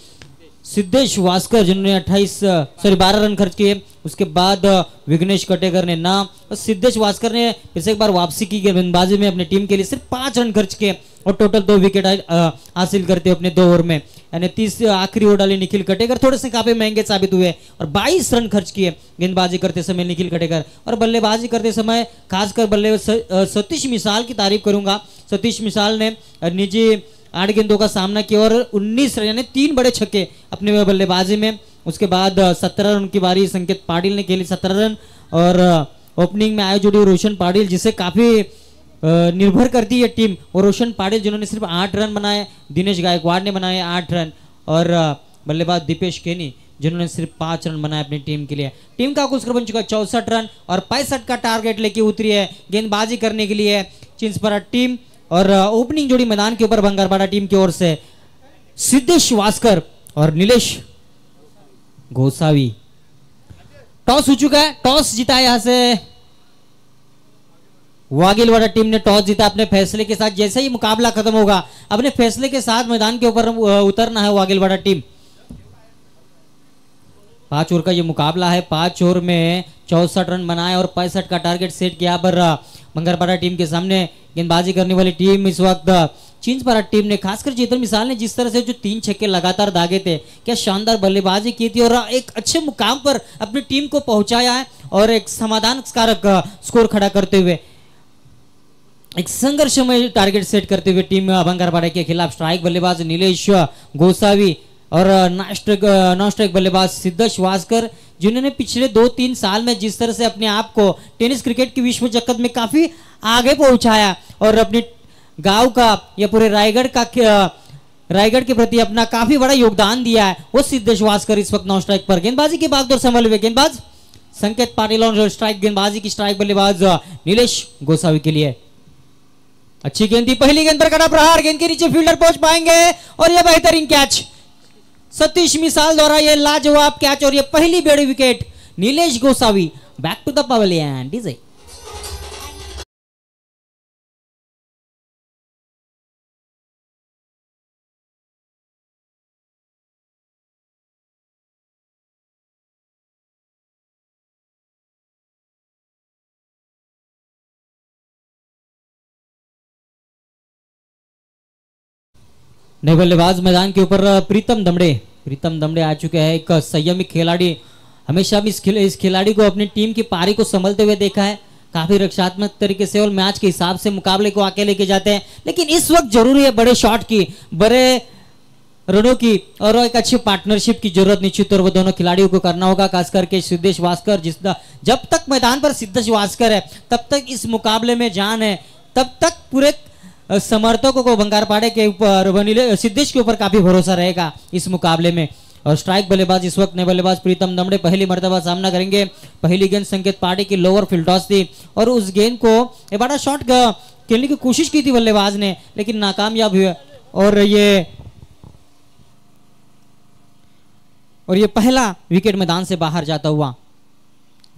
सिद्धेश वास्कर जिन्होंने 12 रन खर्च किए. उसके बाद विघ्नेश कटेकर ने नाम और सिद्धेश वास्कर ने फिर से एक बार वापसी की गेंदबाजी में अपने टीम के लिए सिर्फ 5 रन खर्च किए और टोटल 2 विकेट हासिल करते अपने 2 ओवर में. यानी 30 आखिरी ओवर डाली निखिल कटेकर, थोड़े से काफी महंगे साबित हुए और 22 रन खर्च किए गेंदबाजी करते समय निखिल कटेकर. और बल्लेबाजी करते समय खासकर बल्ले सतीश मिसाल की तारीफ करूंगा. सतीश मिसाल ने निजी 8 गेंदों का सामना किया और 19 रन यानी 3 बड़े छक्के अपने बल्लेबाजी में. उसके बाद 17 रन की बारी संकेत पाटिल ने खेली 17 रन. और ओपनिंग में आए जुड़ी रोशन पाटिल जिसे काफी निर्भर करती है टीम, और रोशन पाटिल जिन्होंने सिर्फ 8 रन बनाए. दिनेश गायकवाड़ ने बनाए 8 रन और बल्लेबाज दीपेश केनी जिन्होंने सिर्फ 5 रन बनाए अपनी टीम के लिए. टीम का कुल स्कोर बन चुका है 64 रन और 65 का टारगेट लेके उतरी है गेंदबाजी करने के लिए चिंचपरा टीम. और ओपनिंग जोड़ी मैदान के ऊपर बंगरपाड़ा टीम की ओर से सिद्धेश वास्कर और नीलेश गोसावी. टॉस हो चुका है, टॉस जीता यहां से वाघिलवाड़ा टीम ने. टॉस जीता अपने फैसले के साथ. जैसे ही मुकाबला खत्म होगा अपने फैसले के साथ मैदान के ऊपर उतरना है वाघिलवाड़ा टीम. 5 ओवर का ये मुकाबला है. 5 ओवर में 64 रन बनाए और 65 का टारगेट सेट किया. पर बंगरपाड़ा टीम के सामने गेंदबाजी करने वाली टीम इस वक्त चिंचपरा टीम ने, खासकर चेतन मिसाल ने जिस तरह से जो 3 छक्के लगातार दागे थे, क्या शानदार बल्लेबाजी की थी और एक अच्छे मुकाम पर अपनी टीम को पहुंचाया है. और एक समाधानकारक स्कोर खड़ा करते हुए एक संघर्षमय टारगेट सेट करते हुए टीम बंगरपाड़ा के खिलाफ स्ट्राइक बल्लेबाज नीलेश गोसावी और नॉन स्ट्राइक बल्लेबाज सिद्धेश वास्कर जिन्होंने पिछले 2-3 साल में जिस तरह से अपने आप को टेनिस क्रिकेट की विश्व जगत में काफी आगे पहुंचाया और अपने गांव का या पूरे रायगढ़ के प्रति अपना काफी बड़ा योगदान दिया है, वो सिद्धेश वास्कर इस वक्त नॉन स्ट्राइक पर. गेंदबाजी की बागडोर संभाले हुए गेंदबाज संकेत पाटिल और स्ट्राइक गेंदबाजी की स्ट्राइक बल्लेबाज नीलेश गोसावी के लिए. अच्छी गेंद थी, पहली गेंद पर कड़ा प्रहार, गेंद के नीचे फील्डर पहुंच पाएंगे और यह बेहतरीन कैच सतीश मिसाल द्वारा, यह लाजवाब कैच और यह पहली बड़ी wicket Nilesh Gosavi. Back to the pavilion DJ. नए बल्लेबाज मैदान के ऊपर प्रीतम दमड़े आ चुके हैं। एक संयमी खिलाड़ी, हमेशा भी इस खिलाड़ी को अपनी टीम की पारी को संभलते हुए देखा है। काफी रक्षात्मक तरीके से और मैच के हिसाब से मुकाबले को आके लेके जाते हैं, लेकिन इस वक्त जरूरी है बड़े शॉट की, बड़े रनों की और एक अच्छी पार्टनरशिप की जरूरत निश्चित तौर पर दोनों खिलाड़ियों को करना होगा। खास करके सिद्धेश वास्कर, जब तक मैदान पर सिद्धेश वास्कर है तब तक इस मुकाबले में जान है, तब तक पूरे समर्थकों को बंगारपाड़े के ऊपर सिद्धेश के ऊपर काफी भरोसा रहेगा इस मुकाबले में। और स्ट्राइक बल्लेबाज इस वक्त नए बल्लेबाज प्रीतम दमड़े पहली मर्तबा सामना करेंगे। पहली गेंद संकेत पार्टी की लोअर फील्ड टॉस थी और उस गेंद को एक बड़ा शॉट खेलने की कोशिश की थी बल्लेबाज ने, लेकिन नाकामयाब हुए। और ये पहला विकेट मैदान से बाहर जाता हुआ।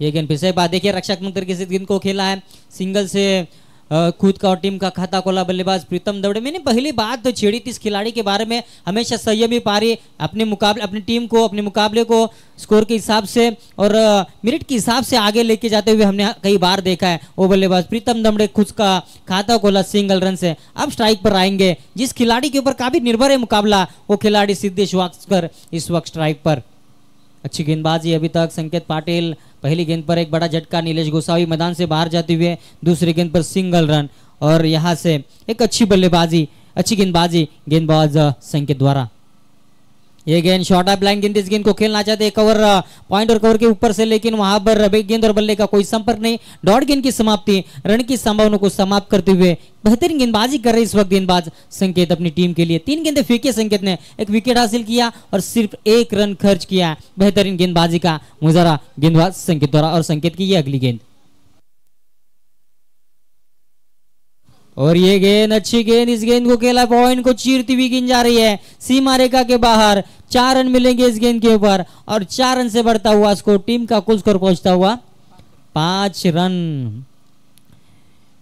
ये गेंद फिर से बात देखिए रक्षात्मक तरीके से गेंद को खेला है, सिंगल से खुद का और टीम का खाता खोला बल्लेबाज प्रीतम दमड़े। मैंने पहली बात तो छेड़ी थी इस खिलाड़ी के बारे में, हमेशा संयमी पारी अपनी टीम को, अपने मुकाबले को स्कोर के हिसाब से और मिनट के हिसाब से आगे लेके जाते हुए हमने कई बार देखा है। वो बल्लेबाज प्रीतम दमड़े खुद का खाता खोला सिंगल रन से। अब स्ट्राइक पर आएंगे, जिस खिलाड़ी के ऊपर काफी निर्भर है मुकाबला, वो खिलाड़ी सिद्धेश वास्कर इस वक्त स्ट्राइक पर। अच्छी गेंदबाजी अभी तक संकेत पाटिल। पहली गेंद पर एक बड़ा झटका, नीलेश गोसावी मैदान से बाहर जाते हुए। दूसरी गेंद पर सिंगल रन और यहां से एक अच्छी गेंदबाजी गेंदबाज संकेत द्वारा। ये गेंद शॉर्ट ऑफ लाइन गेंद, इस गेंद को खेलना चाहते हैं कवर पॉइंट और कवर के ऊपर से, लेकिन वहां पर गेंद और बल्ले का कोई संपर्क नहीं। डॉट गेंद की समाप्ति, रन की संभावना को समाप्त करते हुए बेहतरीन गेंदबाजी कर रहे इस वक्त गेंदबाज संकेत अपनी टीम के लिए। 3 गेंदें फेंकी संकेत ने, एक विकेट हासिल किया और सिर्फ 1 रन खर्च किया। बेहतरीन गेंदबाजी का मुजाहरा गेंदबाज संकेत द्वारा। और संकेत की ये अगली गेंद, और ये गेंद अच्छी गेंद, इस गेंद को खेला, पॉइंट को चीरती हुई गेंद जा रही है सीमा रेखा के बाहर। 4 रन मिलेंगे इस गेंद के ऊपर और 4 रन से बढ़ता हुआ स्कोर, टीम का कुल स्कोर पहुंचता हुआ 5 रन।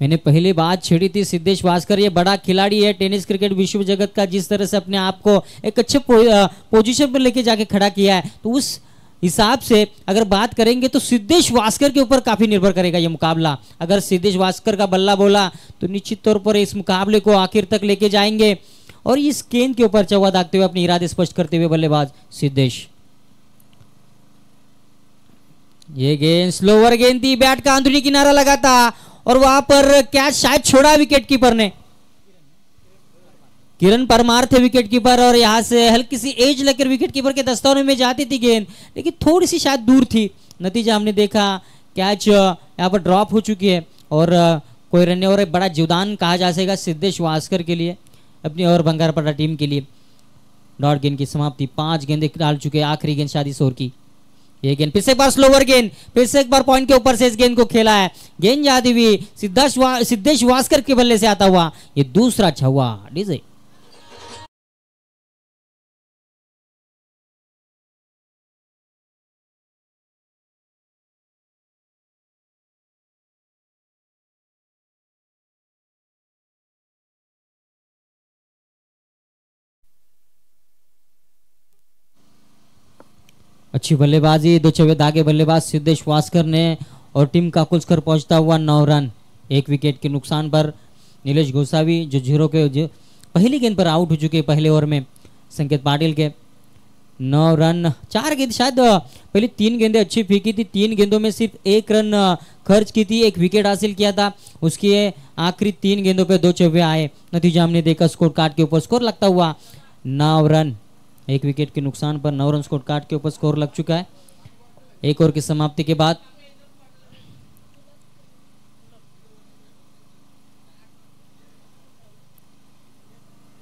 मैंने पहली बात छेड़ी थी सिद्धेश वास्कर, ये बड़ा खिलाड़ी है टेनिस क्रिकेट विश्व जगत का, जिस तरह से अपने आप को एक अच्छे पोजीशन पर लेके जाके खड़ा किया है, तो उस हिसाब से अगर बात करेंगे तो सिद्धेश वास्कर के ऊपर काफी निर्भर करेगा ये मुकाबला। अगर सिद्धेश वास्कर का बल्ला बोला तो निश्चित तौर पर इस मुकाबले को आखिर तक लेके जाएंगे। और इस गेंद के ऊपर चौवा दागते हुए अपने इरादे स्पष्ट करते हुए बल्लेबाज सिद्धेश। ये गेंद स्लोवर गेंद थी, बैट का अंदरूनी किनारा लगा था और वहां पर कैच शायद छोड़ा विकेट कीपर ने। किरण परमार थे विकेट कीपर और यहां से हल्की सी एज लेकर विकेट कीपर के दस्ताने में जाती थी गेंद, लेकिन थोड़ी सी शायद दूर थी। नतीजा हमने देखा कैच यहां पर ड्रॉप हो चुकी है और कोई रन और एक बड़ा योगदान कहा जा सकेगा सिद्धेश वास्कर के लिए, अपनी और बंगारपाड़ा टीम के लिए। डॉट गेंद की समाप्ति, 5 गेंदें डाल चुके, आखिरी गेंद शादी शोर की। ये गेंद फिर से एक बार स्लोवर गेंद, फिर से एक बार पॉइंट के ऊपर से इस गेंद को खेला है, गेंद जाती हुई सिद्धेश वास्कर के बल्ले से आता हुआ ये दूसरा छक्का। डीजे अच्छी बल्लेबाजी, 2 छक्के दागे बल्लेबाज सिद्धेश वास्कर ने और टीम का कुल स्कोर पहुंचता हुआ 9 रन। 1 विकेट के नुकसान पर नीलेश गोसावी जो 0 के पहली गेंद पर आउट हो चुके पहले ओवर में संकेत पाटिल के। 9 रन, 4 गेंद, शायद पहली 3 गेंदें अच्छी फेंकी थी, 3 गेंदों में सिर्फ 1 रन खर्च की थी, 1 विकेट हासिल किया था। उसके आखिरी 3 गेंदों पे 2 छक्के आए। नतीजा हमने देखा स्कोर कार्ड के ऊपर स्कोर लगता हुआ 9 रन। 1 विकेट के नुकसान पर 9 रन स्कोर कार्ड के ऊपर स्कोर लग चुका है। 1 ओवर की समाप्ति के बाद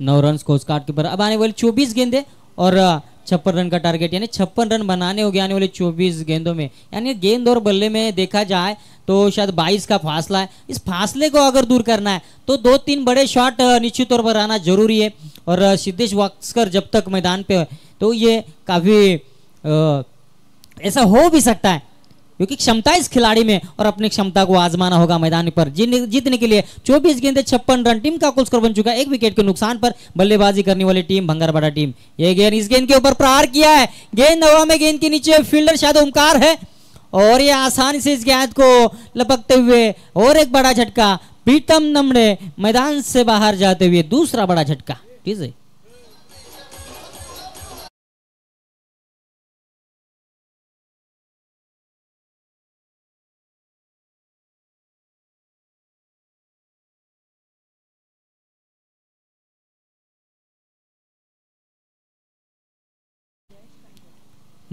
9 रन स्कोर कार्ड के ऊपर। अब आने वाली 24 गेंदें और 56 रन का टारगेट, यानी 56 रन बनाने होंगे आने वाले 24 गेंदों में। यानी गेंद और बल्ले में देखा जाए तो शायद 22 का फासला है। इस फासले को अगर दूर करना है तो 2-3 बड़े शॉट निश्चित तौर पर आना जरूरी है। और सिद्धेश वास्कर जब तक मैदान पे है तो ये काफी ऐसा हो भी सकता है, क्योंकि क्षमता इस खिलाड़ी में और अपनी क्षमता को आजमाना होगा मैदान पर जीतने के लिए। 24 गेंदें 56 रन, टीम का कुल स्कोर बन चुका है। 1 विकेट के नुकसान पर बल्लेबाजी करने वाली टीम भंगारपाड़ा टीम। ये गेंद, इस गेंद के ऊपर प्रहार किया है, गेंद हवा में, गेंद के नीचे फील्डर शायद ओमकार है और ये आसानी से इस गेंद को लपकते हुए और एक बड़ा झटका, प्रीतम दमड़े मैदान से बाहर जाते हुए दूसरा बड़ा झटका। ठीक है,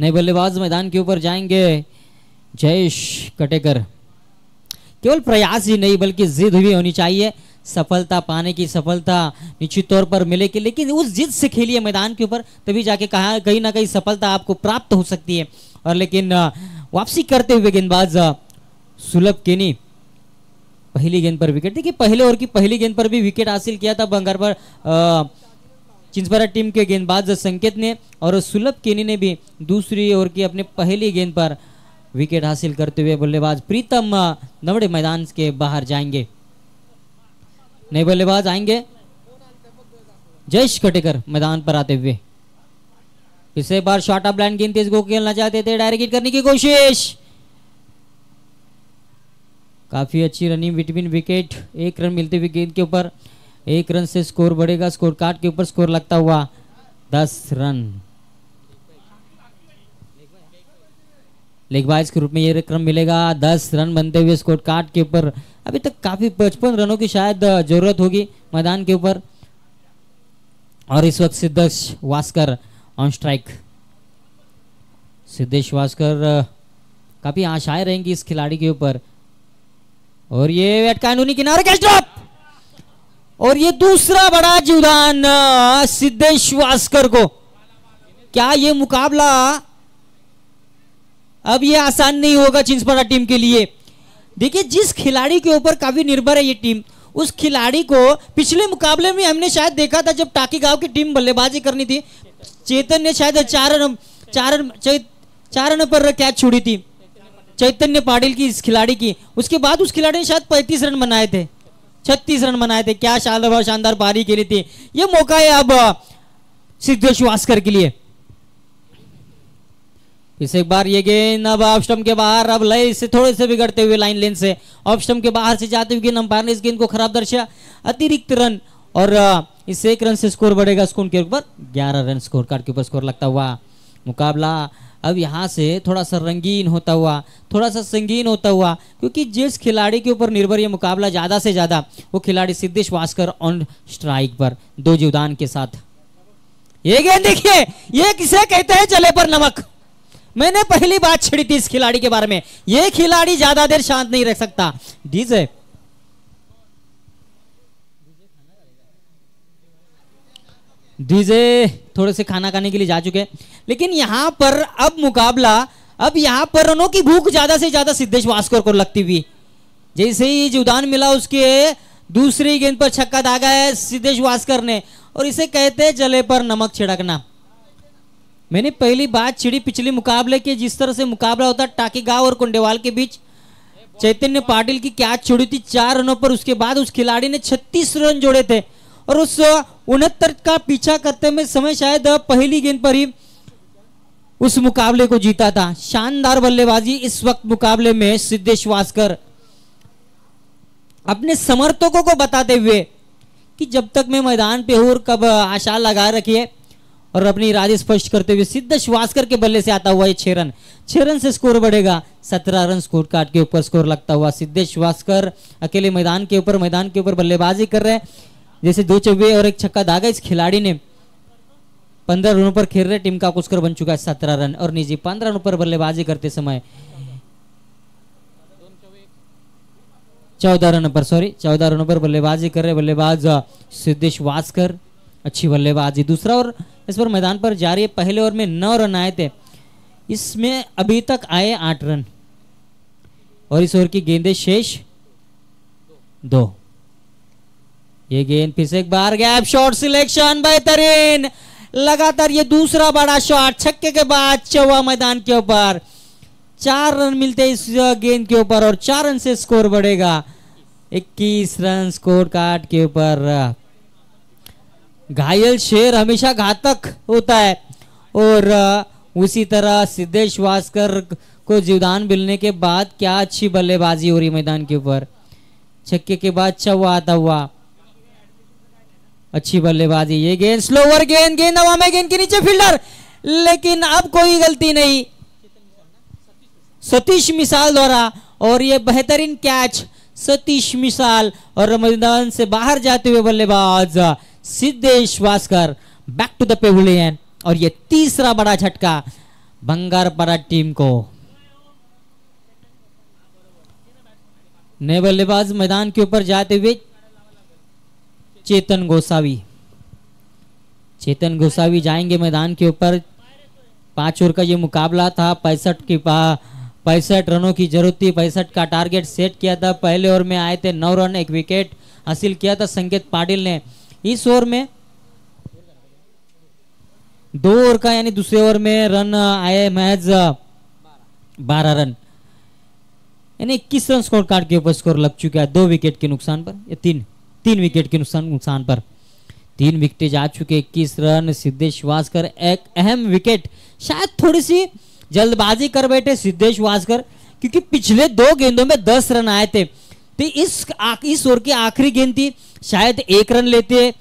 नए बल्लेबाज मैदान के ऊपर जाएंगे जयेश कटेकर। केवल प्रयास ही नहीं बल्कि जिद भी होनी चाहिए। सफलता पाने की सफलता निश्चित तौर पर मिलेगी, लेकिन उस जिद से खेलिए मैदान के ऊपर, तभी जाके कहा कहीं ना कहीं सफलता आपको प्राप्त हो सकती है। और लेकिन वापसी करते हुए गेंदबाज सुलभ केनी पहली गेंद पर विकेट। देखिए पहले ओवर की पहली गेंद पर भी विकेट हासिल किया था बंगार पर चिंचपरा टीम के गेंदबाज संकेत ने, और सुलभ केनी ने भी दूसरी ओवर की अपने पहली गेंद पर विकेट हासिल करते हुए बल्लेबाज प्रीतम नवड़े मैदान के बाहर जाएंगे। नए बल्लेबाज आएंगे जयेश कटेकर मैदान पर आते हुए। इस बार शॉर्ट ऑफ लाइन गेंद तेज को खेलना चाहते थे, डायरेक्ट हिट करने की कोशिश, काफी अच्छी रनिंग बिटवीन विकेट। 1 रन मिलते हुए गेंद के ऊपर, 1 रन से स्कोर बढ़ेगा। स्कोर कार्ड के ऊपर स्कोर लगता हुआ 10 रन। लेग बाइज के रूप में ये क्रम मिलेगा। 10 रन बनते हुए स्कोर कार्ड के ऊपर। अभी तक काफी 55 रनों की शायद जरूरत होगी मैदान के ऊपर। और इस वक्त सिद्धेश वास्कर ऑन स्ट्राइक। सिद्धेश वास्कर काफी आशाएं रहेंगी इस खिलाड़ी के ऊपर। और ये वेट कानूनी किनारे कैच ड्रॉप, और ये दूसरा बड़ा जीवदान सिद्धेश वास्कर को। क्या ये मुकाबला अब ये आसान नहीं होगा चिंचपड़ा टीम के लिए। देखिए जिस खिलाड़ी के ऊपर काफी निर्भर है ये टीम, उस खिलाड़ी को पिछले मुकाबले में हमने शायद देखा था जब टाकी गांव की टीम बल्लेबाजी करनी थी, चेतन ने शायद 4 रन पर कैच छोड़ी थी चैतन्य पाटिल की इस खिलाड़ी की। उसके बाद उस खिलाड़ी ने शायद 35 रन बनाए थे, 36 रन बनाए थे। क्या शानदार पारी खेली थी। ये मौका है अब सिद्धेश वास्कर के लिए। इस एक बार ये गेंद अब ऑफ स्टंप के बाहर, अब लय से थोड़े से बिगड़ते हुए लाइन लेन से ऑफ स्टंप के बाहर से जाते हुए अंपायर ने इस गेंद को खराब दर्शाया। अतिरिक्त रन, और इस 1 रन से स्कोर बढ़ेगा स्कोर के ऊपर 11 रन स्कोर कार्ड के ऊपर स्कोर लगता हुआ। मुकाबला अब यहां से थोड़ा सा रंगीन होता हुआ, थोड़ा सा संगीन होता हुआ, क्योंकि जिस खिलाड़ी के ऊपर निर्भर ये मुकाबला ज्यादा से ज्यादा, वो खिलाड़ी सिद्धेश वास्कर ऑन स्ट्राइक पर 2 जीवदान के साथ। ये गेंद देखिए, ये किसे कहते हैं जले पर नमक। मैंने पहली बात छिड़ी थी इस खिलाड़ी के बारे में, ये खिलाड़ी ज्यादा देर शांत नहीं रह सकता। डीजे थोड़े से खाना खाने के लिए जा चुके हैं, लेकिन यहां पर अब मुकाबला, अब यहां पर रनों की भूख ज्यादा से ज्यादा सिद्धेश वास्कर को लगती हुई। जैसे ही जीवदान मिला उसके दूसरी गेंद पर छक्का दागा है सिद्धेश वास्कर ने, और इसे कहते हैं जले पर नमक छिड़कना। मैंने पहली बात छिड़ी पिछले मुकाबले के, जिस तरह से मुकाबला होता टाकी गांव और कुंडेवाल के बीच, चैतन्य पाटिल की कैच छोड़ी थी 4 रनों पर। उसके बाद उस खिलाड़ी ने 36 रन जोड़े थे, और उस 69 का पीछा करते हुए समय शायद पहली गेंद पर ही उस मुकाबले को जीता था। शानदार बल्लेबाजी इस वक्त मुकाबले में सिद्धेश वास्कर अपने समर्थकों को बताते हुए कि जब तक मैं मैदान पे हूं और कब आशा लगा रखिए, और अपनी इरादे स्पष्ट करते हुए सिद्धेश वास्कर के बल्ले से आता हुआ ये 6 रन से स्कोर बढ़ेगा 17 रन स्कोर कार्ड के ऊपर स्कोर लगता हुआ। सिद्धेश वास्कर अकेले मैदान के ऊपर बल्लेबाजी कर रहे हैं। जैसे 2 चौके और 1 छक्का दागा इस खिलाड़ी ने 15 रनों पर खेल रहे, टीम का स्कोर बन चुका है 17 रन। और निजी 15 रनों पर बल्लेबाजी करते समय 14 रनों पर बल्लेबाजी कर रहे बल्लेबाज सिद्धेश वास्कर। अच्छी बल्लेबाजी। दूसरा ओवर इस पर मैदान पर जारी है। पहले ओवर में 9 रन आए थे, इसमें अभी तक आए 8 रन, और इस ओवर की गेंदें शेष 2। ये गेंद फिर से एक बार गैप शॉट सिलेक्शन बेहतरीन, लगातार ये दूसरा बड़ा शॉट छक्के के बाद चौवा मैदान के ऊपर। 4 रन मिलते इस गेंद के ऊपर, और 4 रन से स्कोर बढ़ेगा 21 रन स्कोर कार्ड के ऊपर। घायल शेर हमेशा घातक होता है, और उसी तरह सिद्धेश वास्कर को जीवदान मिलने के बाद क्या अच्छी बल्लेबाजी हो रही मैदान के ऊपर। छक्के के बाद चौवा आता हुआ, अच्छी बल्लेबाजी। ये गेंद स्लोवर गेंद हवा में, गेंद के नीचे फील्डर, लेकिन अब कोई गलती नहीं सतीश मिसाल द्वारा, और ये बेहतरीन कैच सतीश मिसाल, और मैदान से बाहर जाते हुए बल्लेबाज Siddhesh Waskar back to the pavilion. और ये तीसरा बड़ा झटका बंगारपाड़ा टीम को। नए बल्लेबाज मैदान के ऊपर जाते हुए चेतन गोसावी। चेतन गोसावी जाएंगे मैदान के ऊपर। 5 ओवर का ये मुकाबला था। 65 रनों की जरूरत थी। 65 का टारगेट सेट किया था। पहले ओवर में आए थे 9 रन, 1 विकेट हासिल किया था संकेत पाटिल ने। इस ओवर में 2 ओवर का यानी दूसरे ओवर में रन आए महज 12 रन, यानी 21 रन स्कोर कार्ड के ऊपर स्कोर लग चुका है 2 विकेट के नुकसान पर, या 3 विकेट के नुकसान पर 3 विकेट जा चुके। 21 रन। सिद्धेश वास्कर एक अहम विकेट। शायद थोड़ी सी जल्दबाजी कर बैठे सिद्धेश वास्कर, क्योंकि पिछले 2 गेंदों में 10 रन आए थे। तो इस ओवर की आखिरी गेंद थी, शायद 1 रन लेते,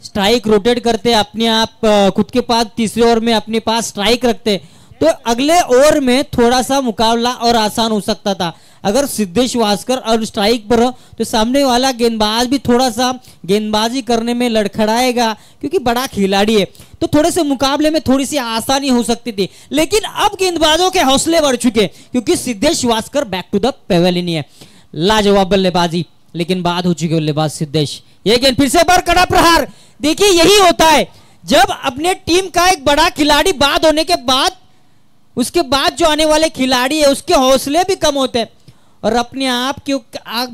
स्ट्राइक रोटेट करते अपने आप खुद के पास, तीसरे ओवर में अपने पास स्ट्राइक रखते तो अगले ओवर में थोड़ा सा मुकाबला और आसान हो सकता था। अगर सिद्धेश वास्कर और स्ट्राइक पर हो तो सामने वाला गेंदबाज भी थोड़ा सा गेंदबाजी करने में लड़खड़ाएगा, क्योंकि बड़ा खिलाड़ी है, तो थोड़े से मुकाबले में थोड़ी सी आसानी हो सकती थी। लेकिन अब गेंदबाजों के हौसले बढ़ चुके, क्योंकि Siddhesh Waskar back to the pavilion है। लाजवाब बल्लेबाजी, लेकिन बाद हो चुके बल्लेबाज सिद्धेश। ये गेंद फिर से बार कड़ा प्रहार। देखिए यही होता है जब अपने टीम का एक बड़ा खिलाड़ी बाद होने के बाद उसके बाद जो आने वाले खिलाड़ी है उसके हौसले भी कम होते हैं, और अपने आप के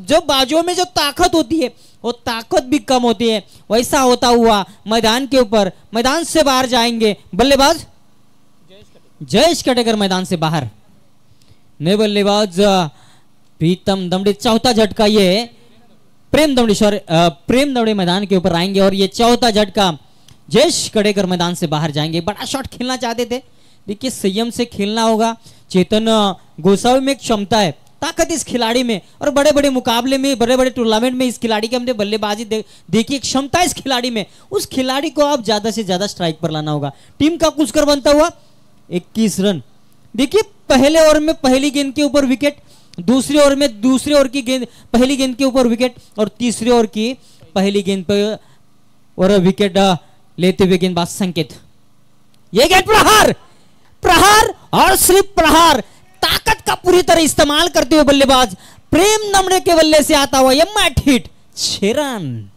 जो बाजुओं में जो ताकत होती है वो ताकत भी कम होती है। वैसा होता हुआ मैदान के ऊपर, मैदान से बाहर जाएंगे बल्लेबाज जयेश कटेकर मैदान से बाहर। नए बल्लेबाज प्रीतम दमड़े। चौथा झटका ये प्रेम दमड़े मैदान के ऊपर आएंगे, और ये चौथा झटका जयेश कटेकर मैदान से बाहर जाएंगे। बड़ा शॉट खेलना चाहते थे, देखिए संयम से खेलना होगा। चेतन गोसावी में एक क्षमता है, ताकत इस खिलाड़ी में, और बड़े बड़े मुकाबले में, बड़े बड़े टूर्नामेंट में इस खिलाड़ी की हमने बल्लेबाजी देखी, क्षमता इस खिलाड़ी में। उस खिलाड़ी को आप ज्यादा से ज्यादा स्ट्राइक पर लाना होगा। टीम का कुछ कर बनता हुआ 21 रन। देखिए पहले ओवर में पहली गेंद के ऊपर विकेट, दूसरे ओवर में दूसरे ओवर की गेंद पहली गेंद के ऊपर विकेट, और तीसरे ओवर की पहली गेंद पर और विकेट लेते हुए गेंदबाज संकेत। यह गेंद प्रहार और सिर्फ प्रहार, ताकत का पूरी तरह इस्तेमाल करते हुए बल्लेबाज प्रेम दमड़े के बल्ले से आता हुआ यह मैट हिट 6 रन।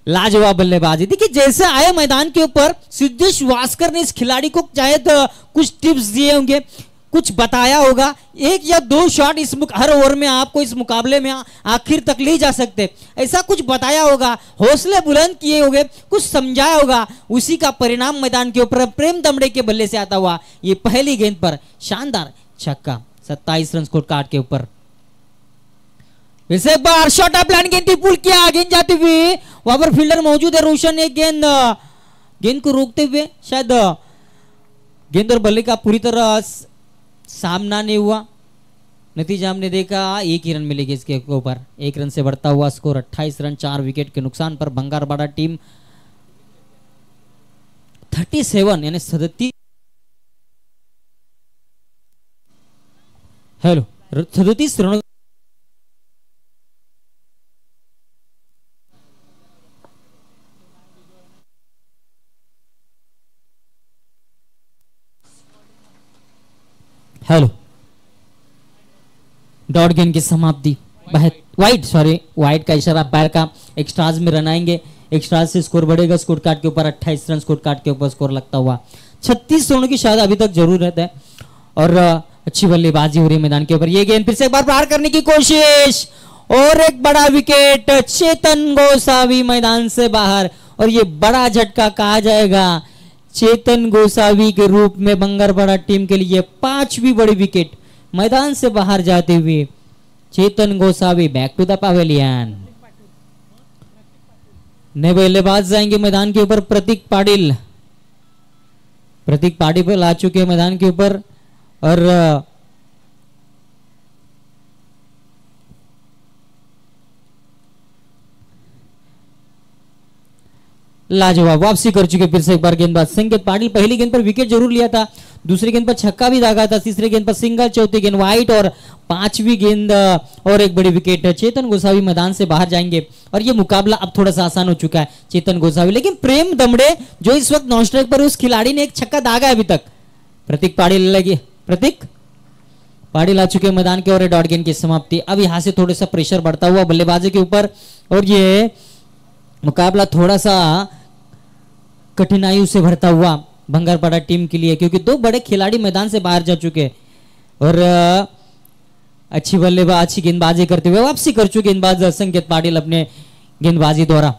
लाजवाब बल्लेबाजी। देखिए जैसे आए मैदान के ऊपर सिद्धेश वास्कर ने इस खिलाड़ी को शायद कुछ टिप्स दिए होंगे, कुछ बताया होगा। 1 या 2 शॉट हर ओवर में आपको इस मुकाबले में आखिर तक ले जा सकते, ऐसा कुछ बताया होगा, हौसले बुलंद किए होंगे, कुछ समझाया होगा। उसी का परिणाम मैदान के ऊपर प्रेम दमड़े के बल्ले से आता हुआ ये पहली गेंद पर शानदार छक्का। 27 रन स्कोर कार्ड के ऊपर। फिर से एक बार शॉट ऑफ लाइन गेंद पुल किया, गेंद जाती हुई वहां पर फील्डर मौजूद है रोशन। एक गेंद को रोकते हुए शायद गेंद और बल्ले का पूरी तरह सामना नहीं हुआ। नतीजा हमने देखा 1 ही रन मिलेगी इसके ऊपर। 1 रन से बढ़ता हुआ स्कोर 28 रन 4 विकेट के नुकसान पर बंगारपाड़ा टीम 37 यानी 37 रनों डॉट गेंद की समाप्ति। वाइड का इशारा पैर का। एक्स्ट्राज में रन आएंगे, एक्स्ट्राज से स्कोर बढ़ेगा। स्कोर कार्ड के ऊपर 28 रन स्कोर कार्ड के ऊपर स्कोर लगता हुआ 36 रनों की शायद अभी तक जरूरत है, और अच्छी बल्लेबाजी हो रही है मैदान के ऊपर। ये गेंद फिर से एक बार प्रहार करने की कोशिश, और एक बड़ा विकेट। चेतन गोसावी मैदान से बाहर, और ये बड़ा झटका कहा जाएगा चेतन गोसावी के रूप में बंगारपाड़ा टीम के लिए 5वीं बड़ी विकेट। मैदान से बाहर जाते हुए Chetan Gosavi back to the pavilion. नए बल्लेबाज जाएंगे मैदान के ऊपर। प्रतीक पाटिल पर आ चुके हैं मैदान के ऊपर, और लाजवाब वापसी कर चुके फिर से एक बार गेंदबाज संकेत पाटिल। पहली गेंद पर विकेट जरूर लिया था, दूसरी गेंद पर छक्का भी दागा था, तीसरी गेंद पर सिंगल, चौथी गेंद वाइट, और 5वीं गेंद और एक बड़ी विकेट। चेतन गोसावी मैदान से बाहर जाएंगे, और ये मुकाबला अब थोड़ा सा आसान हो चुका है चेतन गोसावी। लेकिन प्रेम दमड़े जो इस वक्त नॉन स्ट्राइक पर, उस खिलाड़ी ने एक छक्का दागा है अभी तक, प्रतीक पाटिल लगी, प्रतीक पाटिल आ चुके हैं मैदान के और डॉट गेंद की समाप्ति। अब यहां से थोड़ा सा प्रेशर बढ़ता हुआ बल्लेबाजी के ऊपर और ये मुकाबला थोड़ा सा कठिनाइयों से भरता हुआ भंगारपाड़ा टीम के लिए, क्योंकि दो बड़े खिलाड़ी मैदान से बाहर जा चुके हैं और अच्छी बल्लेबाजी अच्छी गेंदबाजी करते हुए वापसी कर चुके गेंदबाज संकेत पाटिल अपने गेंदबाजी द्वारा।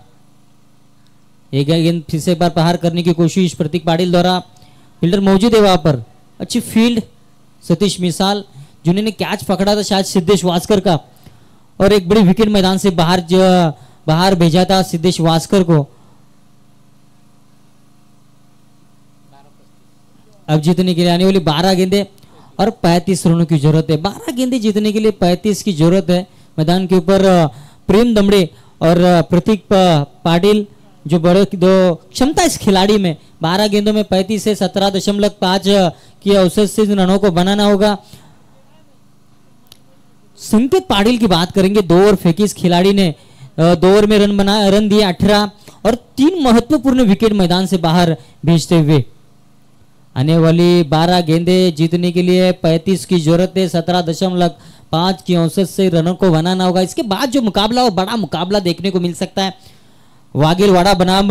एक गेंद फिर से एक बार प्रहार करने की कोशिश प्रतीक पाटिल द्वारा, फील्डर मौजूद है वहां पर, अच्छी फील्ड सतीश मिसाल जिन्होंने कैच पकड़ा था शायद सिद्धेश वास्कर का और एक बड़ी विकेट मैदान से बाहर भेजा था सिद्धेश वास्कर को। अब जीतने के लिए आने वाली 12 गेंदें और 35 रनों की जरूरत है। 12 गेंदें जीतने के लिए 35 की जरूरत है। मैदान के ऊपर प्रेम दमड़े और प्रतीक पाटिल जो बड़े दो क्षमता इस खिलाड़ी में, 12 गेंदों में 35 से 17.5 की औसत से रनों को बनाना होगा। संकेत पाटिल की बात करेंगे, 2 ओवर फेंकी इस खिलाड़ी ने, 2 ओवर में रन दिए 18 और 3 महत्वपूर्ण विकेट मैदान से बाहर भेजते हुए। आने वाली 12 गेंदें जीतने के लिए 35 की जरूरत है, 17.5 की औसत से रनों को बनाना होगा। इसके बाद जो मुकाबला वो बड़ा मुकाबला देखने को मिल सकता है। वागेलवाड़ा बनाम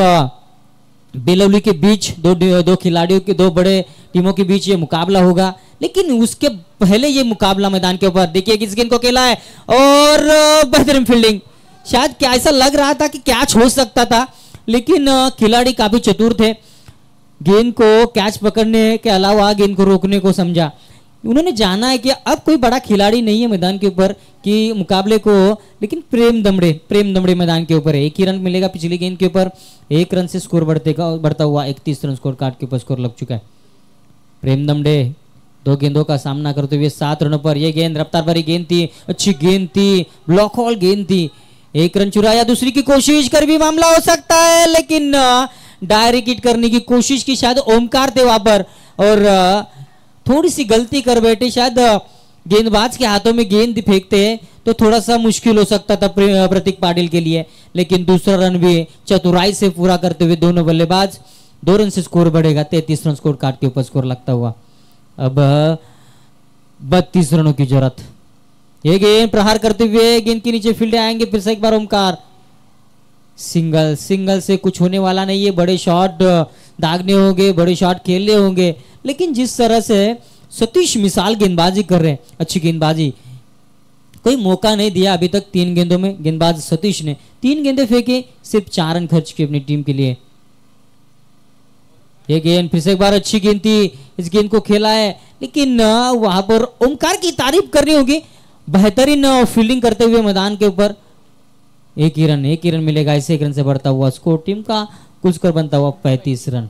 बेलवली के बीच दो खिलाड़ियों के, 2 बड़े टीमों के बीच ये मुकाबला होगा। लेकिन उसके पहले ये मुकाबला मैदान के ऊपर देखिए किस गेंद को खेला है और बेहतरीन फील्डिंग। शायद क्या ऐसा लग रहा था कि कैच हो सकता था, लेकिन खिलाड़ी काफी चतुर थे, गेंद को कैच पकड़ने के अलावा गेंद को रोकने को समझा। उन्होंने जाना है कि अब कोई बड़ा खिलाड़ी नहीं है मैदान के ऊपर कि मुकाबले को, लेकिन प्रेम दमड़े मैदान के ऊपर है। 1 ही रन मिलेगा पिछली गेंद के ऊपर, 1 रन से स्कोर बढ़ता हुआ 31 रन स्कोर कार्ड के ऊपर स्कोर लग चुका है। प्रेम दमड़े 2 गेंदों का सामना करते हुए 7 रनों पर। यह गेंद रफ्तार भरी गेंद थी, अच्छी गेंद थी, ब्लॉक हॉल गेंद थी, 1 रन चुराया, दूसरी की कोशिश कर भी मामला हो सकता है, लेकिन डायरेक्ट हिट करने की कोशिश की, शायद ओमकार थे वहां पर और थोड़ी सी गलती कर बैठे। शायद गेंदबाज के हाथों में गेंद फेंकते तो थोड़ा सा मुश्किल हो सकता था प्रतीक पाटिल के लिए, लेकिन दूसरा रन भी चतुराई से पूरा करते हुए दोनों बल्लेबाज 2 रन से स्कोर बढ़ेगा, 33 रन स्कोर कार्ड के ऊपर स्कोर लगता हुआ। अब 32 रनों की जरूरत। ये गेंद प्रहार करते हुए गेंद के नीचे फील्डर आएंगे, फिर से एक बार ओमकार, सिंगल से कुछ होने वाला नहीं है। बड़े शॉट दागने होंगे, बड़े शॉट खेलने होंगे, लेकिन जिस तरह से सतीश मिसाल गेंदबाजी कर रहे हैं, अच्छी गेंदबाजी, कोई मौका नहीं दिया अभी तक। 3 गेंदों में गेंदबाज सतीश ने 3 गेंदें फेंके, सिर्फ 4 रन खर्च किए अपनी टीम के लिए। ये गेंद फिर से एक बार अच्छी गेंद थी, इस गेंद को खेला है, लेकिन वहां पर ओमकार की तारीफ करनी होगी, बेहतरीन फील्डिंग करते हुए मैदान के ऊपर। 1 ही रन मिलेगा, इसे 1 रन से बढ़ता हुआ स्कोर टीम का कुल स्कोर बनता हुआ 35 रन।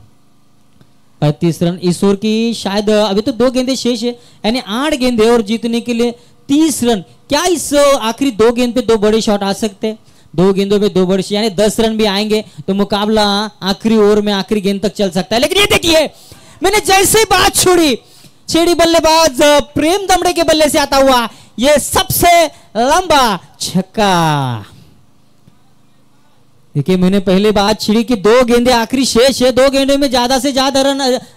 35 रन इस ओवर की, शायद अभी तो 2 गेंदें शेष है, यानी 8 गेंदें और जीतने के लिए 30 रन। क्या इस आखिरी 2 गेंद पे 2 बड़े शॉट आ सकते हैं? 2 गेंदों पे 2 बड़े, यानी 10 रन भी आएंगे तो मुकाबला आखिरी ओवर में आखिरी गेंद तक चल सकता है। लेकिन ये देखिए, मैंने जैसे बात छेड़ी बल्लेबाज प्रेम दमड़े के बल्ले से आता हुआ ये सबसे लंबा छक्का। देखिए, मैंने पहले बात छिड़ी कि 2 गेंदें आखिरी शेष है, 2 गेंदों में ज्यादा से ज्यादा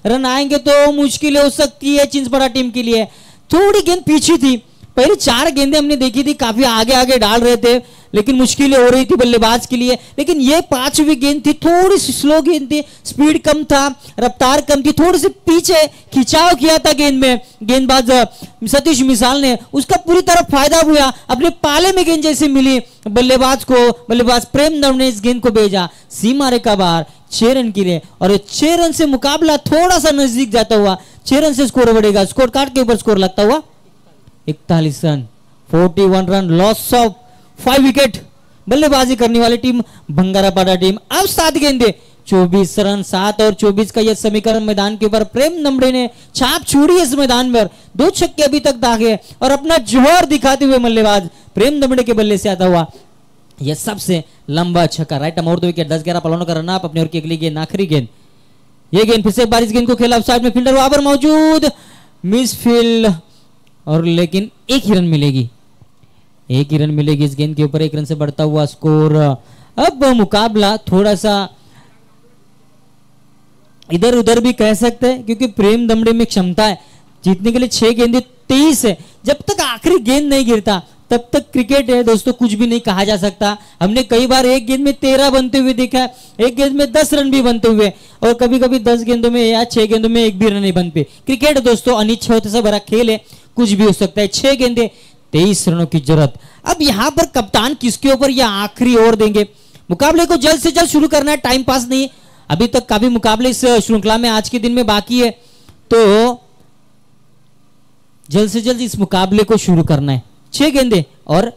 रन आएंगे तो मुश्किल हो सकती है चिंचपड़ा टीम के लिए। थोड़ी गेंद पीछे थी, पहले 4 गेंदें हमने देखी थी, काफी आगे डाल रहे थे, लेकिन मुश्किलें हो रही थी बल्लेबाज के लिए। लेकिन ये 5वीं गेंद थी, थोड़ी सी स्लो गेंद थी, स्पीड कम था, रफ्तार कम थी, थोड़ी सी पीछे खिंचाव किया था गेंद में गेंदबाज सतीश मिसाल ने, उसका पूरी तरह फायदा हुआ। अपने पाले में गेंद जैसे मिली बल्लेबाज प्रेम दमड़े ने इस गेंद को भेजा सीमा रेखा बाहर 6 रन के लिए, और 6 रन से मुकाबला थोड़ा सा नजदीक जाता हुआ 6 रन से स्कोर बढ़ेगा, स्कोर कार्ड के ऊपर स्कोर लगता हुआ 41 run, 41 run, loss of 5 wicket. बल्लेबाजी करने वाली टीम भंगारापाड़ा टीम। अब 7 गेंदे 24 रन, 7 और 24 का यह समीकरण मैदान के ऊपर प्रेम दमड़े ने छाप छोड़ी इस मैदान पर। 2 छक्के अभी तक दागे और अपना जोहर दिखाते हुए बल्लेबाज प्रेम दमड़े के बल्ले से आता हुआ यह सबसे लंबा छक्का। राइट अमाउंट दो विकेट, 10-11 पलौनों का रन अप अपने और की अगली गेंद, आखिरी गेंद। यह गेंद फिर से बारिश गेंद को खेला, साइड में फील्डर वहां पर मौजूद, मिस फील्ड, और लेकिन 1 ही रन मिलेगी, 1 ही रन मिलेगी इस गेंद के ऊपर, 1 रन से बढ़ता हुआ स्कोर। अब मुकाबला थोड़ा सा इधर उधर भी कह सकते हैं, क्योंकि प्रेम दमड़े में क्षमता है जीतने के लिए। 6 गेंदे 23 है। जब तक आखिरी गेंद नहीं गिरता तब तक क्रिकेट है दोस्तों, कुछ भी नहीं कहा जा सकता। हमने कई बार एक गेंद में 13 बनते हुए देखा है, एक गेंद में 10 रन भी बनते हुए, और कभी कभी 10 गेंदों में या 6 गेंदों में एक भी रन नहीं बनते। क्रिकेट दोस्तों अनिश्चितता से भरा खेल है, कुछ भी हो सकता है। 6 गेंदे 23 रनों की जरूरत। अब यहां पर कप्तान किसके ऊपर यह आखिरी ओवर देंगे? मुकाबले को जल्द से जल्द शुरू करना है, टाइम पास नहीं। अभी तक काफी मुकाबले इस श्रृंखला में आज के दिन में बाकी है, तो जल्द से जल्द इस मुकाबले को शुरू करना है। 6 गेंदे और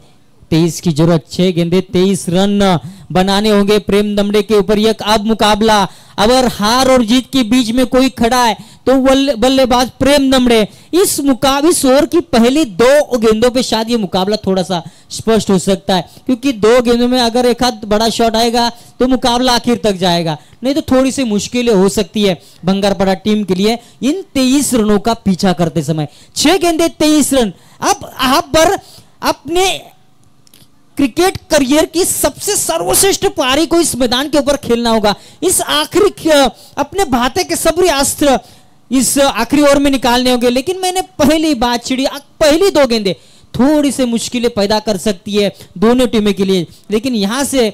23 की जरूरत। 6 गेंदे 23 रन बनाने होंगे प्रेम दमड़े के ऊपर। यह अब मुकाबला, अगर हार और जीत के बीच में कोई खड़ा है तो बल्लेबाज प्रेम दमड़े। इस ओवर की पहली 2 गेंदों पे शायद ये मुकाबला थोड़ा सा स्पष्ट हो सकता है, क्योंकि 2 गेंदों में अगर एक हाथ बड़ा शॉट आएगा तो मुकाबला आखिर तक जाएगा, नहीं तो थोड़ी सी मुश्किलें हो सकती है बंगारपड़ा टीम के लिए इन 23 रनों का पीछा करते समय। 6 गेंदे 23 रन। अब आप पर अपने क्रिकेट करियर की सबसे सर्वश्रेष्ठ पारी को इस मैदान के ऊपर खेलना होगा। इस आखिरी अपने भाते के सब्र अस्त्र इस आखिरी ओवर में निकालने होंगे। लेकिन मैंने पहली बात छिड़ी, पहली 2 गेंदें थोड़ी से मुश्किलें पैदा कर सकती है दोनों टीमों के लिए। लेकिन यहां से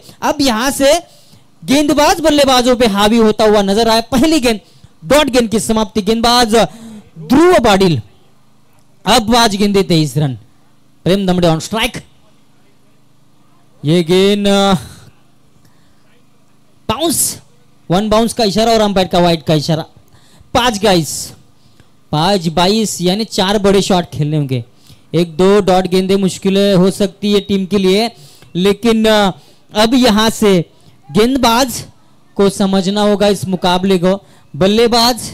गेंदबाज बल्लेबाजों पे हावी होता हुआ नजर आया। पहली गेंद डॉट गेंद की समाप्ति, गेंदबाज ध्रुव पाटिल। अब 5 गेंदे 23 रन, प्रेम दमड़े ऑन स्ट्राइक। ये गेंद बाउंस, 1 बाउंस का इशारा और अंपायर का वाइड का इशारा। 5-22 यानी 4 बड़े शॉट खेलने होंगे। 1-2 डॉट गेंदे मुश्किलें हो सकती है टीम के लिए, लेकिन अब यहां से गेंदबाज को समझना होगा इस मुकाबले को। बल्लेबाज,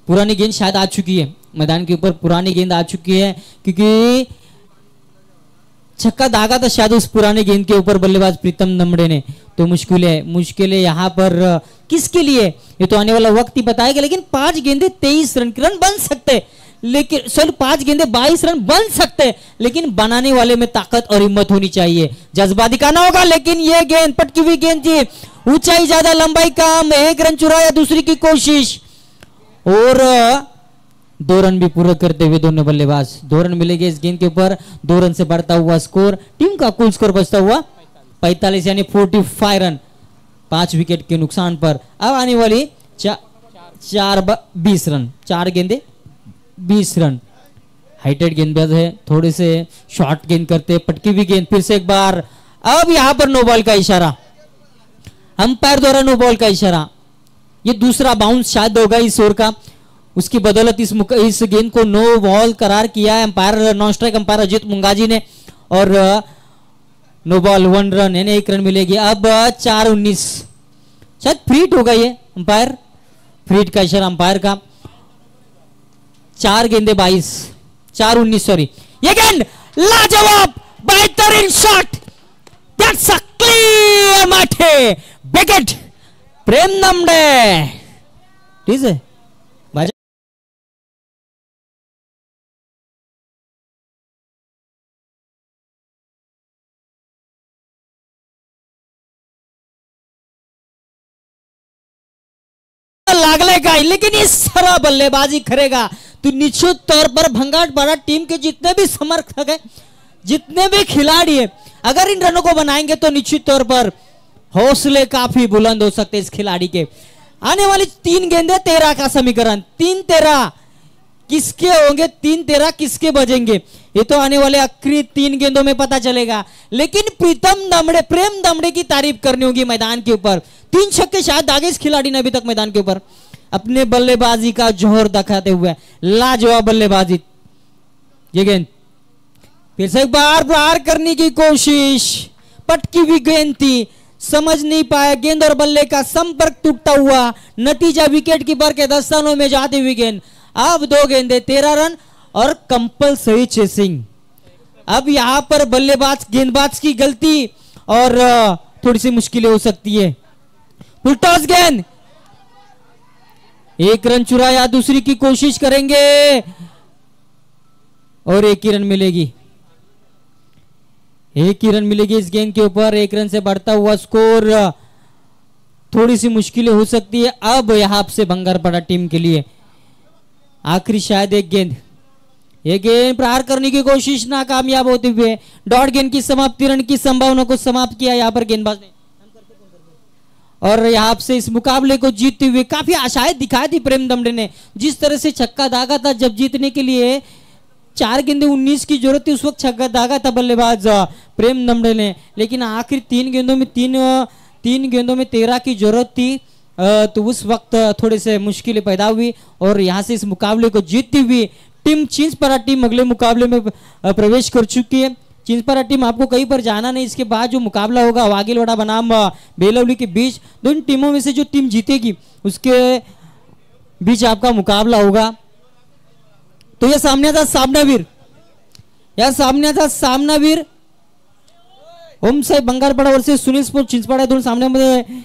पुरानी गेंद शायद आ चुकी है मैदान के ऊपर, पुरानी गेंद आ चुकी है, क्योंकि छक्का दागा था शायद उस पुराने गेंद के ऊपर बल्लेबाज प्रीतम दमड़े ने। तो मुश्किल है यहां पर किसके लिए, ये तो आने वाला वक्त ही बताएगा। लेकिन 5 गेंदे 23 रन बन सकते, लेकिन 5 गेंदे 22 रन बन सकते, लेकिन बनाने वाले में ताकत और हिम्मत होनी चाहिए, जज्बा दिखाना होगा। लेकिन यह गेंद पटकी हुई गेंद थी, ऊंचाई ज्यादा लंबाई कम, 1 रन चुराया दूसरी की कोशिश, और 2 रन भी पूरे करते हुए दोनों बल्लेबाज। 2 रन मिलेंगे इस गेंद के ऊपर, 2 रन से बढ़ता हुआ स्कोर, टीम का कुल स्कोर बचता हुआ 45 यानी 45 रन 5 विकेट के नुकसान पर। अब आने वाली 20 रन, 4 गेंदे 20 रन। हाइटेड गेंदबाज है, थोड़े से शॉर्ट गेंद करते, पटकी हुई गेंद, फिर से एक बार। अब यहां पर नो बॉल का इशारा, अंपायर द्वारा नो बॉल का इशारा। ये दूसरा बाउंस शायद होगा इस ओवर का, उसकी बदौलत इस गेंद को नो बॉल करार किया है umpire, non strike umpire Ajit Mungaji ने, और नो बॉल 1 रन यानी 1 रन मिलेगी। अब 4-19 शायद फ्रीट होगा ये अंपायर, फ्रीट का इशारा अंपायर का। 4 गेंदे 22, 4-19 सॉरी। ये गेंद लाजवाब, बेहतरीन shot, that's a clear Mathe wicket Prem Damde. ठीक है, लागले का, लेकिन इस तरह बल्लेबाजी करेगा तो निश्चित तौर पर भंगारपाड़ा टीम के जितने भी समर्थक हैं, जितने भी खिलाड़ी हैं, अगर इन रनों को बनाएंगे तो निश्चित तौर पर हौसले काफी बुलंद हो सकते हैं इस खिलाड़ी के। आने वाली 3 गेंदे 13 का समीकरण, 3-13 किसके होंगे, 3-13 किसके बजेंगे, ये तो आने वाले आखिरी 3 गेंदों में पता चलेगा। लेकिन प्रेम दमड़े की तारीफ करनी होगी मैदान के ऊपर। 3 छक्के शायद दागे इस खिलाड़ी ने अभी तक मैदान के ऊपर, अपने बल्लेबाजी का जोहर दिखाते हुए, लाजवाब बल्लेबाजी। ये गेंद फिर से एक बार प्रहार करने की कोशिश, पटकी हुई गेंद थी, समझ नहीं पाया, गेंद और बल्ले का संपर्क टूटता हुआ, नतीजा विकेट कीपर के दस्तानों में जाती हुई गेंद। अब 2 गेंदे 13 रन और कंपलसरी चेसिंग। अब यहां पर बल्लेबाज गेंदबाज की गलती और थोड़ी सी मुश्किलें हो सकती है। फुल टॉस गेंद, 1 रन चुराया, दूसरी की कोशिश करेंगे और 1 ही रन मिलेगी, 1 ही रन मिलेगी इस गेंद के ऊपर। 1 रन से बढ़ता हुआ स्कोर थोड़ी सी मुश्किलें हो सकती है अब यहाँ से बंगारपाड़ा टीम के लिए। आखिरी शायद एक गेंद, ये गेंद प्रहार करने की कोशिश नाकामयाब होते हुए डॉट गेंद की समाप्ति, रन की संभावना को समाप्त किया यहाँ पर गेंदबाज ने। और यहाँ से इस मुकाबले को जीतते हुए काफी आशाएं दिखाई थी प्रेम दमड़े ने। जिस तरह से छक्का दागा था, जब जीतने के लिए 4 गेंदे 19 की जरूरत थी उस वक्त छक्का दागा था बल्लेबाज प्रेम दमड़े ने, लेकिन आखिर 3 गेंदों में 13 की जरूरत थी। तो उस वक्त थोड़े से मुश्किलें पैदा हुई और यहाँ से इस मुकाबले को जीतती हुई टीम चिंचपारा टीम अगले मुकाबले में प्रवेश कर चुकी है। चिंचपारा टीम आपको कहीं पर जाना नहीं, इसके बाद जो मुकाबला होगा वागेलवाड़ा बनाम बेलवली के बीच, दोनों टीमों में से जो टीम जीतेगी उसके बीच आपका मुकाबला होगा। तो यह सामन्याचा सामनावीर, या सामन्याचा सामनावीर ओम साहेब बंगारपाडा वर्सेस सुनील स्पोर्ट चिंचपाडा, दोन सामन्यामध्ये